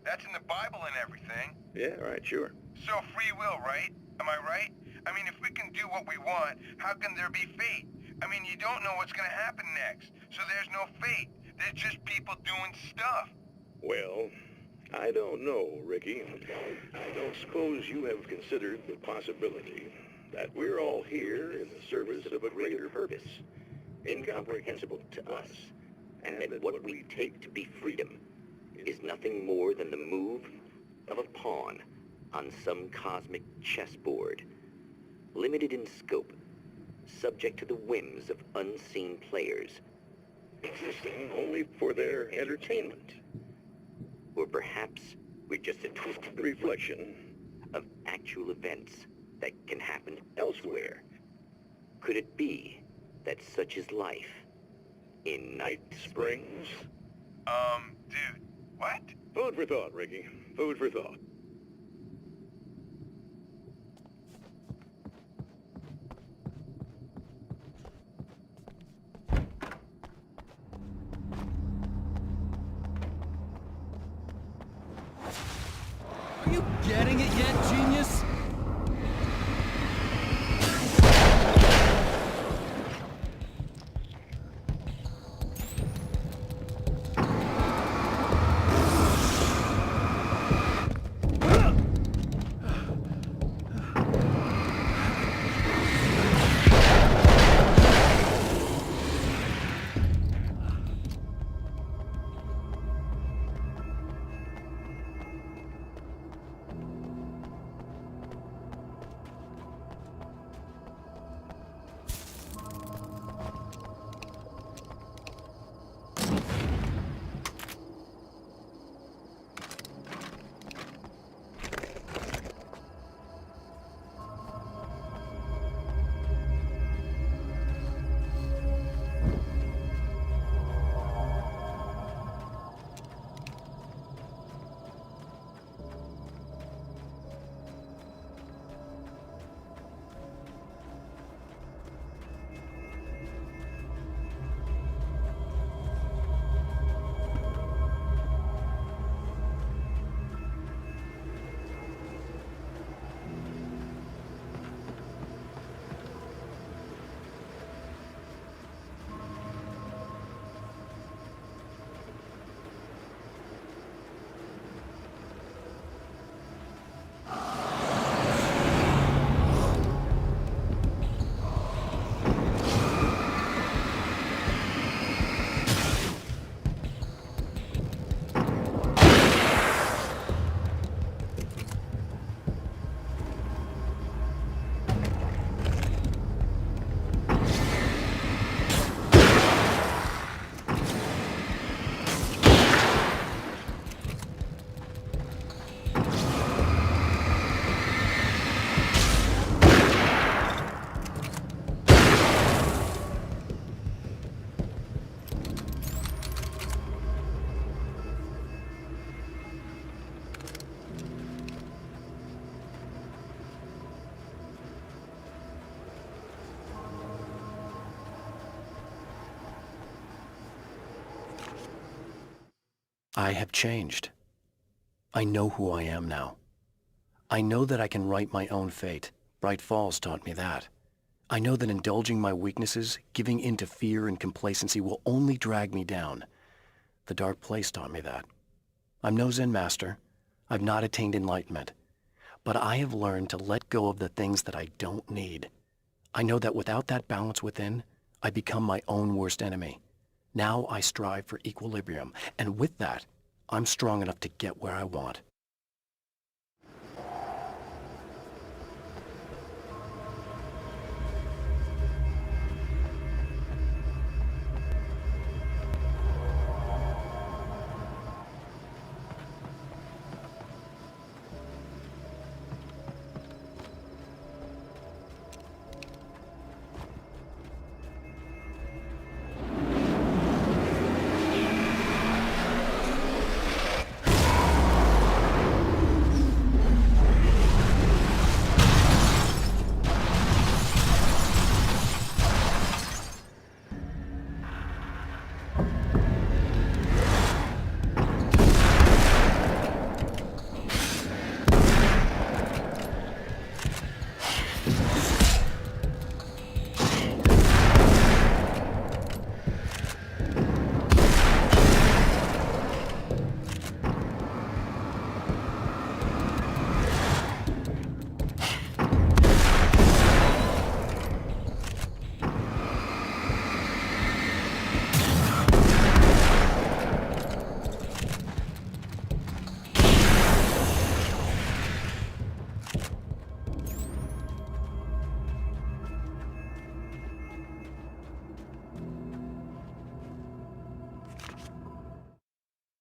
[SPEAKER 13] That's in the Bible and everything.
[SPEAKER 3] Yeah, right, sure.
[SPEAKER 13] So free will, right? Am I right? I mean, if we can do what we want, how can there be fate? I mean, you don't know what's going to happen next, so there's no fate. There's just people doing stuff.
[SPEAKER 3] Well, I don't know, Ricky. I don't suppose you have considered the possibility that we're all here in the service of a greater purpose, incomprehensible to us,
[SPEAKER 1] and that what we take to be freedom is nothing more than the move of a pawn on some cosmic chessboard, limited in scope, subject to the whims of unseen players,
[SPEAKER 3] existing only for their entertainment.
[SPEAKER 1] Or perhaps we're just a twisted reflection of actual events that can happen elsewhere. Could it be that such is life in Night Springs?
[SPEAKER 13] Dude, what?
[SPEAKER 3] Food for thought, Ricky. Food for thought.
[SPEAKER 9] Are you getting it yet, genius?
[SPEAKER 2] I have changed. I know who I am now. I know that I can write my own fate. Bright Falls taught me that. I know that indulging my weaknesses, giving in to fear and complacency will only drag me down. The dark place taught me that. I'm no Zen master. I've not attained enlightenment. But I have learned to let go of the things that I don't need. I know that without that balance within, I become my own worst enemy. Now I strive for equilibrium, and with that, I'm strong enough to get where I want.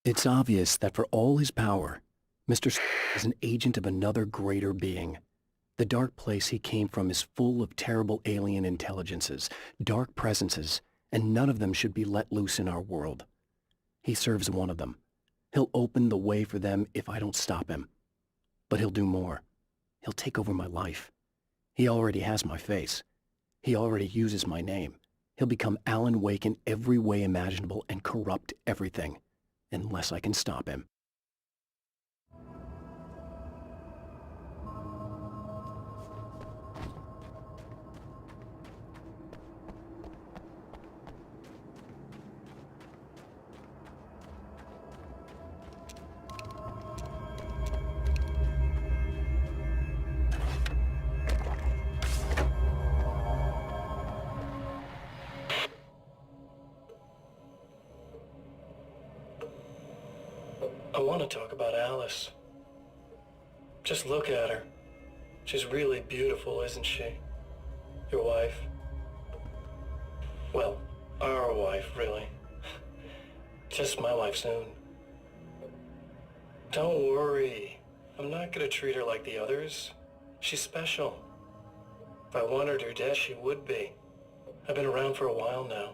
[SPEAKER 2] It's obvious that for all his power, Mr. is an agent of another greater being. The dark place he came from is full of terrible alien intelligences, dark presences, and none of them should be let loose in our world. He serves one of them. He'll open the way for them if I don't stop him. But he'll do more. He'll take over my life. He already has my face. He already uses my name. He'll become Alan Wake in every way imaginable and corrupt everything. Unless I can stop him.
[SPEAKER 6] I want to talk about Alice. Just look at her. She's really beautiful, isn't she? Your wife. Well, our wife, really. Just my wife soon. Don't worry. I'm not gonna treat her like the others. She's special. If I wanted her dead, she would be. I've been around for a while now.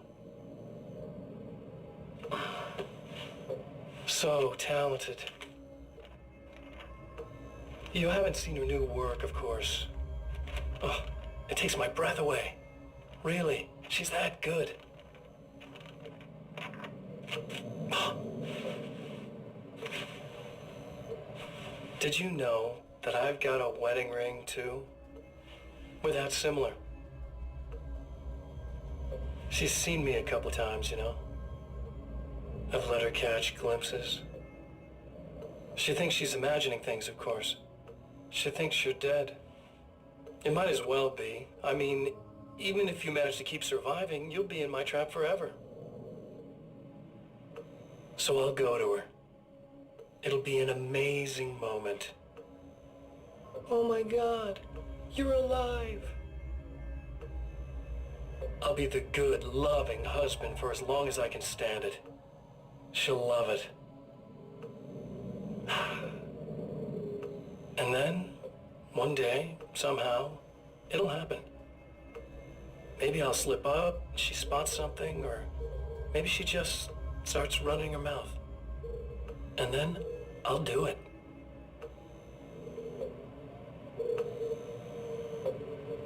[SPEAKER 6] So talented. You haven't seen her new work, of course. Oh, it takes my breath away. Really, she's that good. Did you know that I've got a wedding ring, too? We're that similar. She's seen me a couple times, you know. I've let her catch glimpses. She thinks she's imagining things, of course. She thinks you're dead. It might as well be. I mean, even if you manage to keep surviving, you'll be in my trap forever. So I'll go to her. It'll be an amazing moment. Oh my God, you're alive. I'll be the good, loving husband for as long as I can stand it. She'll love it. And then, one day, somehow, it'll happen. Maybe I'll slip up, she spots something, or maybe she just starts running her mouth. And then, I'll do it.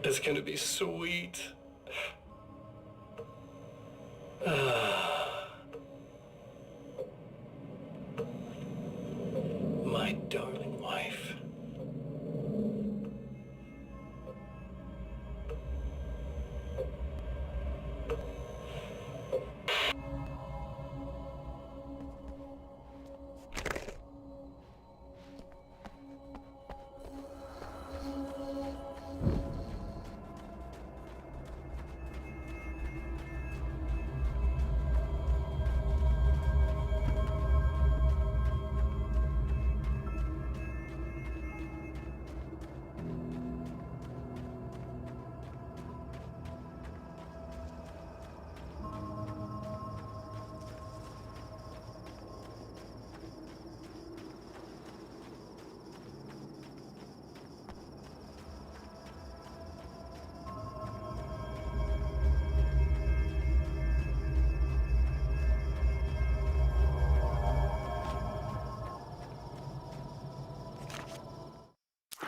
[SPEAKER 6] It's gonna be sweet.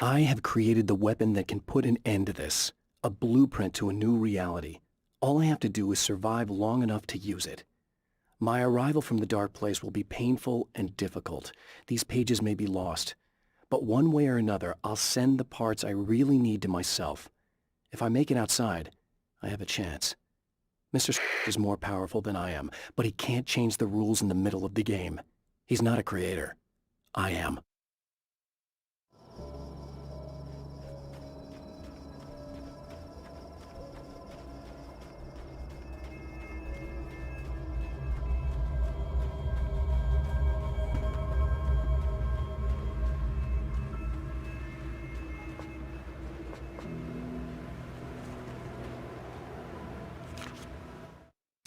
[SPEAKER 2] I have created the weapon that can put an end to this. A blueprint to a new reality. All I have to do is survive long enough to use it. My arrival from the dark place will be painful and difficult. These pages may be lost. But one way or another, I'll send the parts I really need to myself. If I make it outside, I have a chance. Mr. is more powerful than I am, but he can't change the rules in the middle of the game. He's not a creator. I am.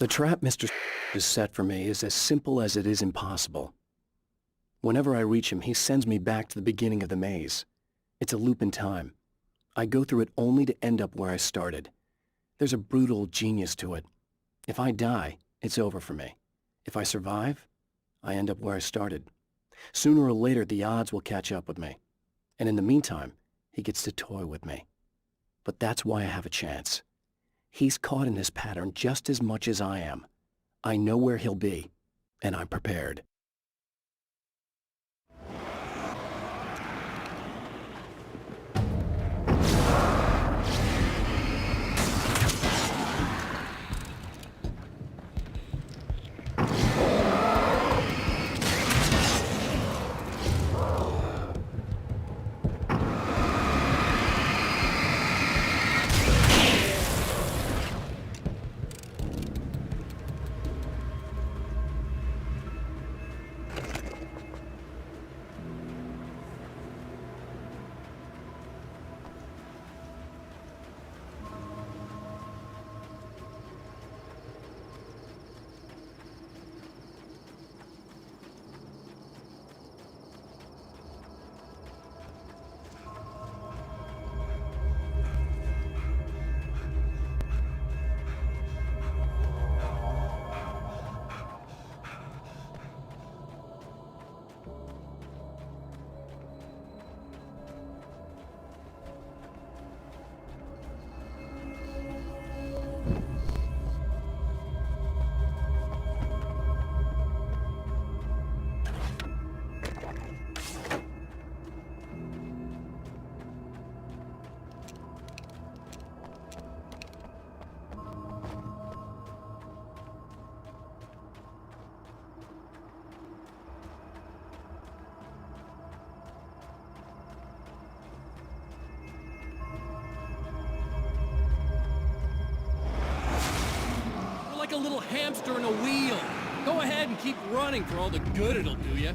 [SPEAKER 2] The trap Mr. has set for me is as simple as it is impossible. Whenever I reach him, he sends me back to the beginning of the maze. It's a loop in time. I go through it only to end up where I started. There's a brutal genius to it. If I die, it's over for me. If I survive, I end up where I started. Sooner or later, the odds will catch up with me. And in the meantime, he gets to toy with me. But that's why I have a chance. He's caught in this pattern just as much as I am. I know where he'll be, and I'm prepared.
[SPEAKER 9] A little hamster in a wheel. Go ahead and keep running for all the good it'll do you.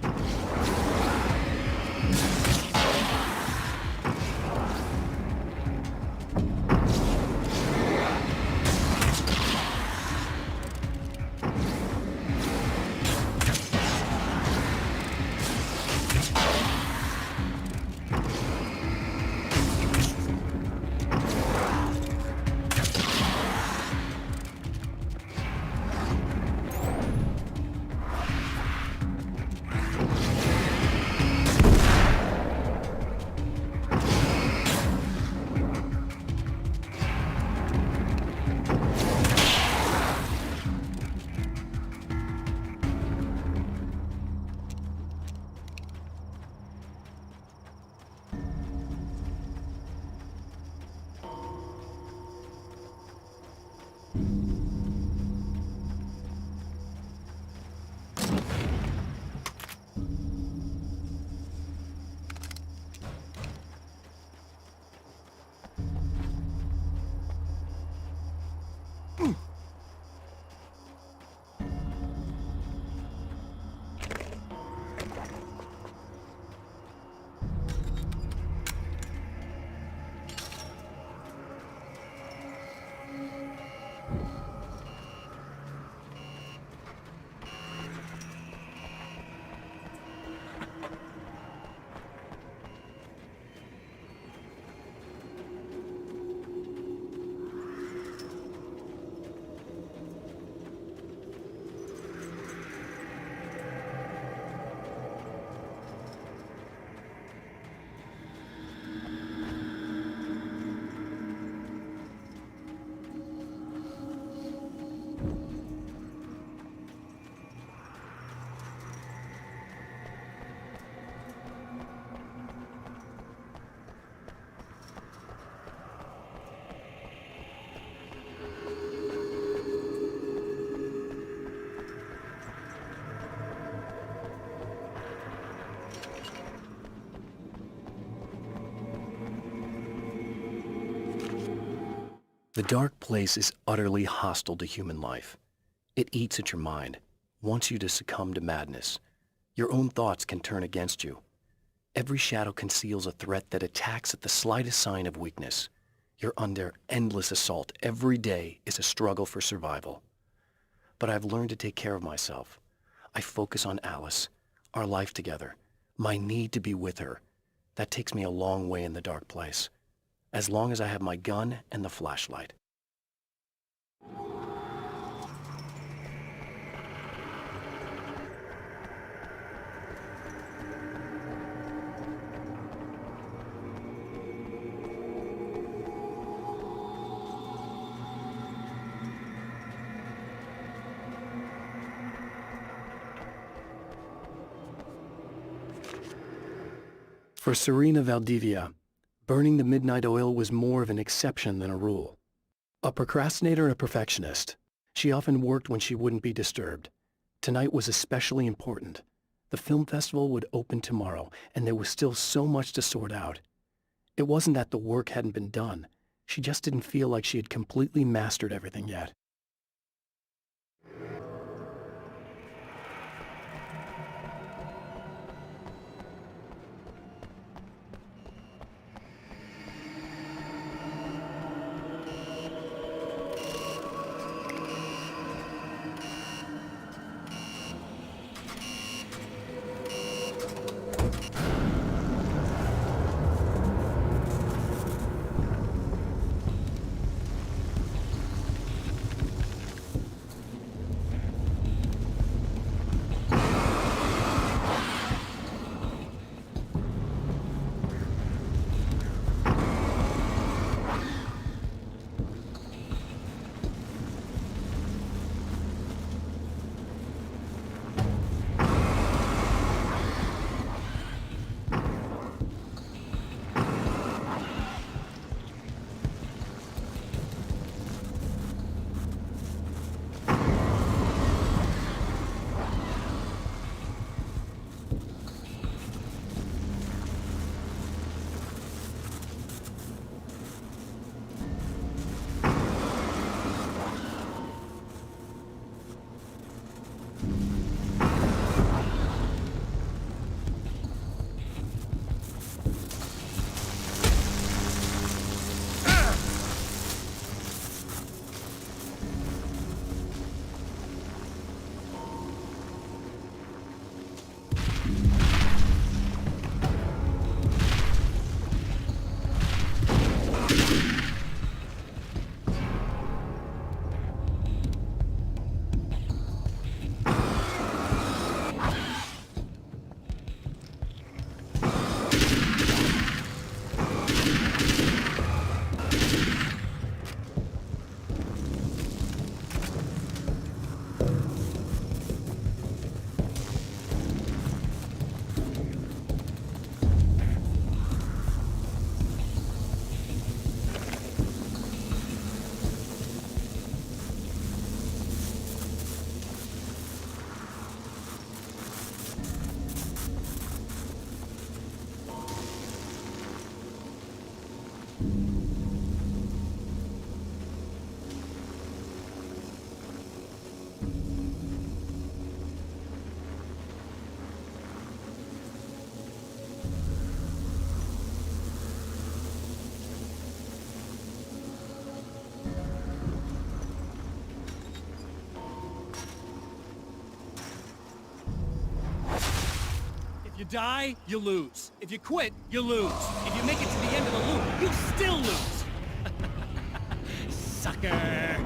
[SPEAKER 2] The dark place is utterly hostile to human life. It eats at your mind, wants you to succumb to madness. Your own thoughts can turn against you. Every shadow conceals a threat that attacks at the slightest sign of weakness. You're under endless assault. Every day is a struggle for survival. But I've learned to take care of myself. I focus on Alice, our life together, my need to be with her. That takes me a long way in the dark place, as long as I have my gun and the flashlight. For Serena Valdivia, burning the midnight oil was more of an exception than a rule. A procrastinator and a perfectionist, she often worked when she wouldn't be disturbed. Tonight was especially important. The film festival would open tomorrow, and there was still so much to sort out. It wasn't that the work hadn't been done. She just didn't feel like she had completely mastered everything yet.
[SPEAKER 9] If you die, you lose. If you quit, you lose. If you make it to the end of the loop, you still lose. Sucker!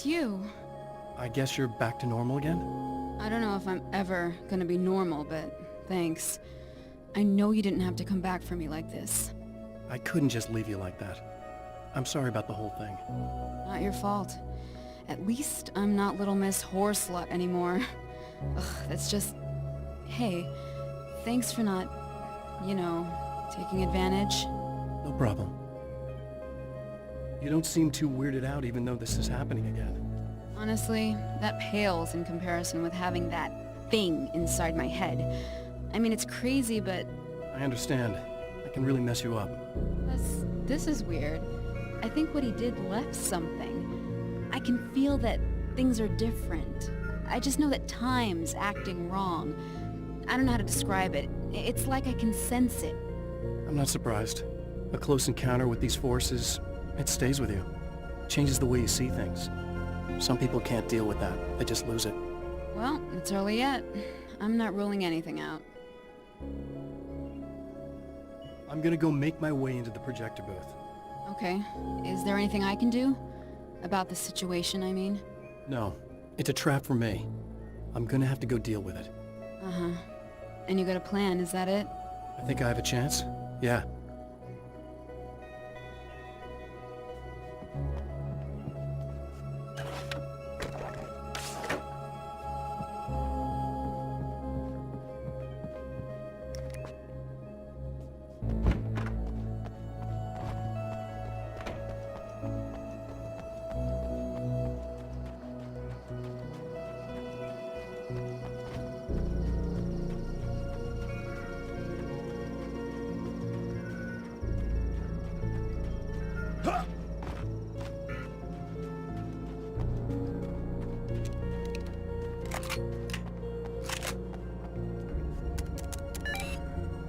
[SPEAKER 12] it's you.
[SPEAKER 2] I guess you're back to normal again?
[SPEAKER 12] I don't know if I'm ever gonna be normal, but thanks. I know you didn't have to come back for me like this.
[SPEAKER 2] I couldn't just leave you like that. I'm sorry about the whole thing.
[SPEAKER 12] Not your fault. At least I'm not Little Miss Whoreslut anymore. Ugh, that's just... Hey, thanks for not, you know, taking advantage.
[SPEAKER 2] No problem. You don't seem too weirded out even though this is happening again.
[SPEAKER 12] Honestly, that pales in comparison with having that thing inside my head. I mean, it's crazy, but...
[SPEAKER 2] I understand. I can really mess you up.
[SPEAKER 12] This is weird. I think what he did left something. I can feel that things are different. I just know that time's acting wrong. I don't know how to describe it. It's like I can sense it.
[SPEAKER 2] I'm not surprised. A close encounter with these forces, it stays with you. Changes the way you see things. Some people can't deal with that. They just lose it.
[SPEAKER 12] Well, it's early yet. I'm not ruling anything out.
[SPEAKER 2] I'm gonna go make my way into the projector booth.
[SPEAKER 12] Okay. Is there anything I can do? About the situation, I mean?
[SPEAKER 2] No. It's a trap for me. I'm gonna have to go deal with it.
[SPEAKER 12] Uh-huh. And you got a plan, is that it?
[SPEAKER 2] I think I have a chance. Yeah.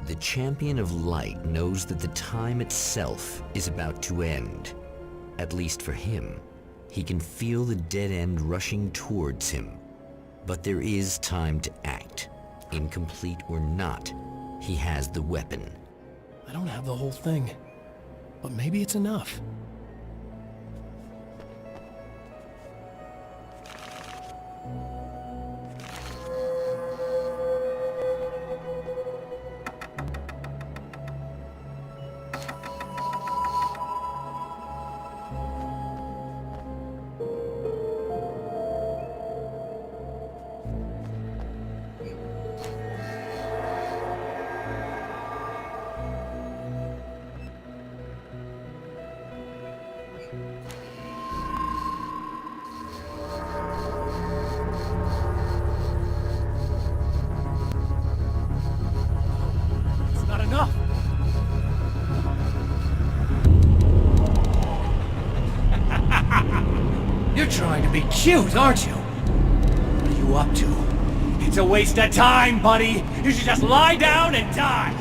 [SPEAKER 1] The Champion of Light knows that the time itself is about to end. At least for him. He can feel the dead end rushing towards him. But there is time to act. Incomplete or not, he has the weapon.
[SPEAKER 4] I don't have the whole thing, but maybe it's enough.
[SPEAKER 9] You're trying to be cute, aren't you? What are you up to? It's a waste of time, buddy. You should just lie down and die.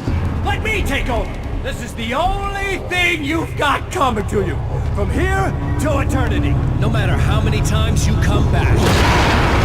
[SPEAKER 9] Let me take over. This is the only thing you've got coming to you. From here to eternity. No matter how many times you come back.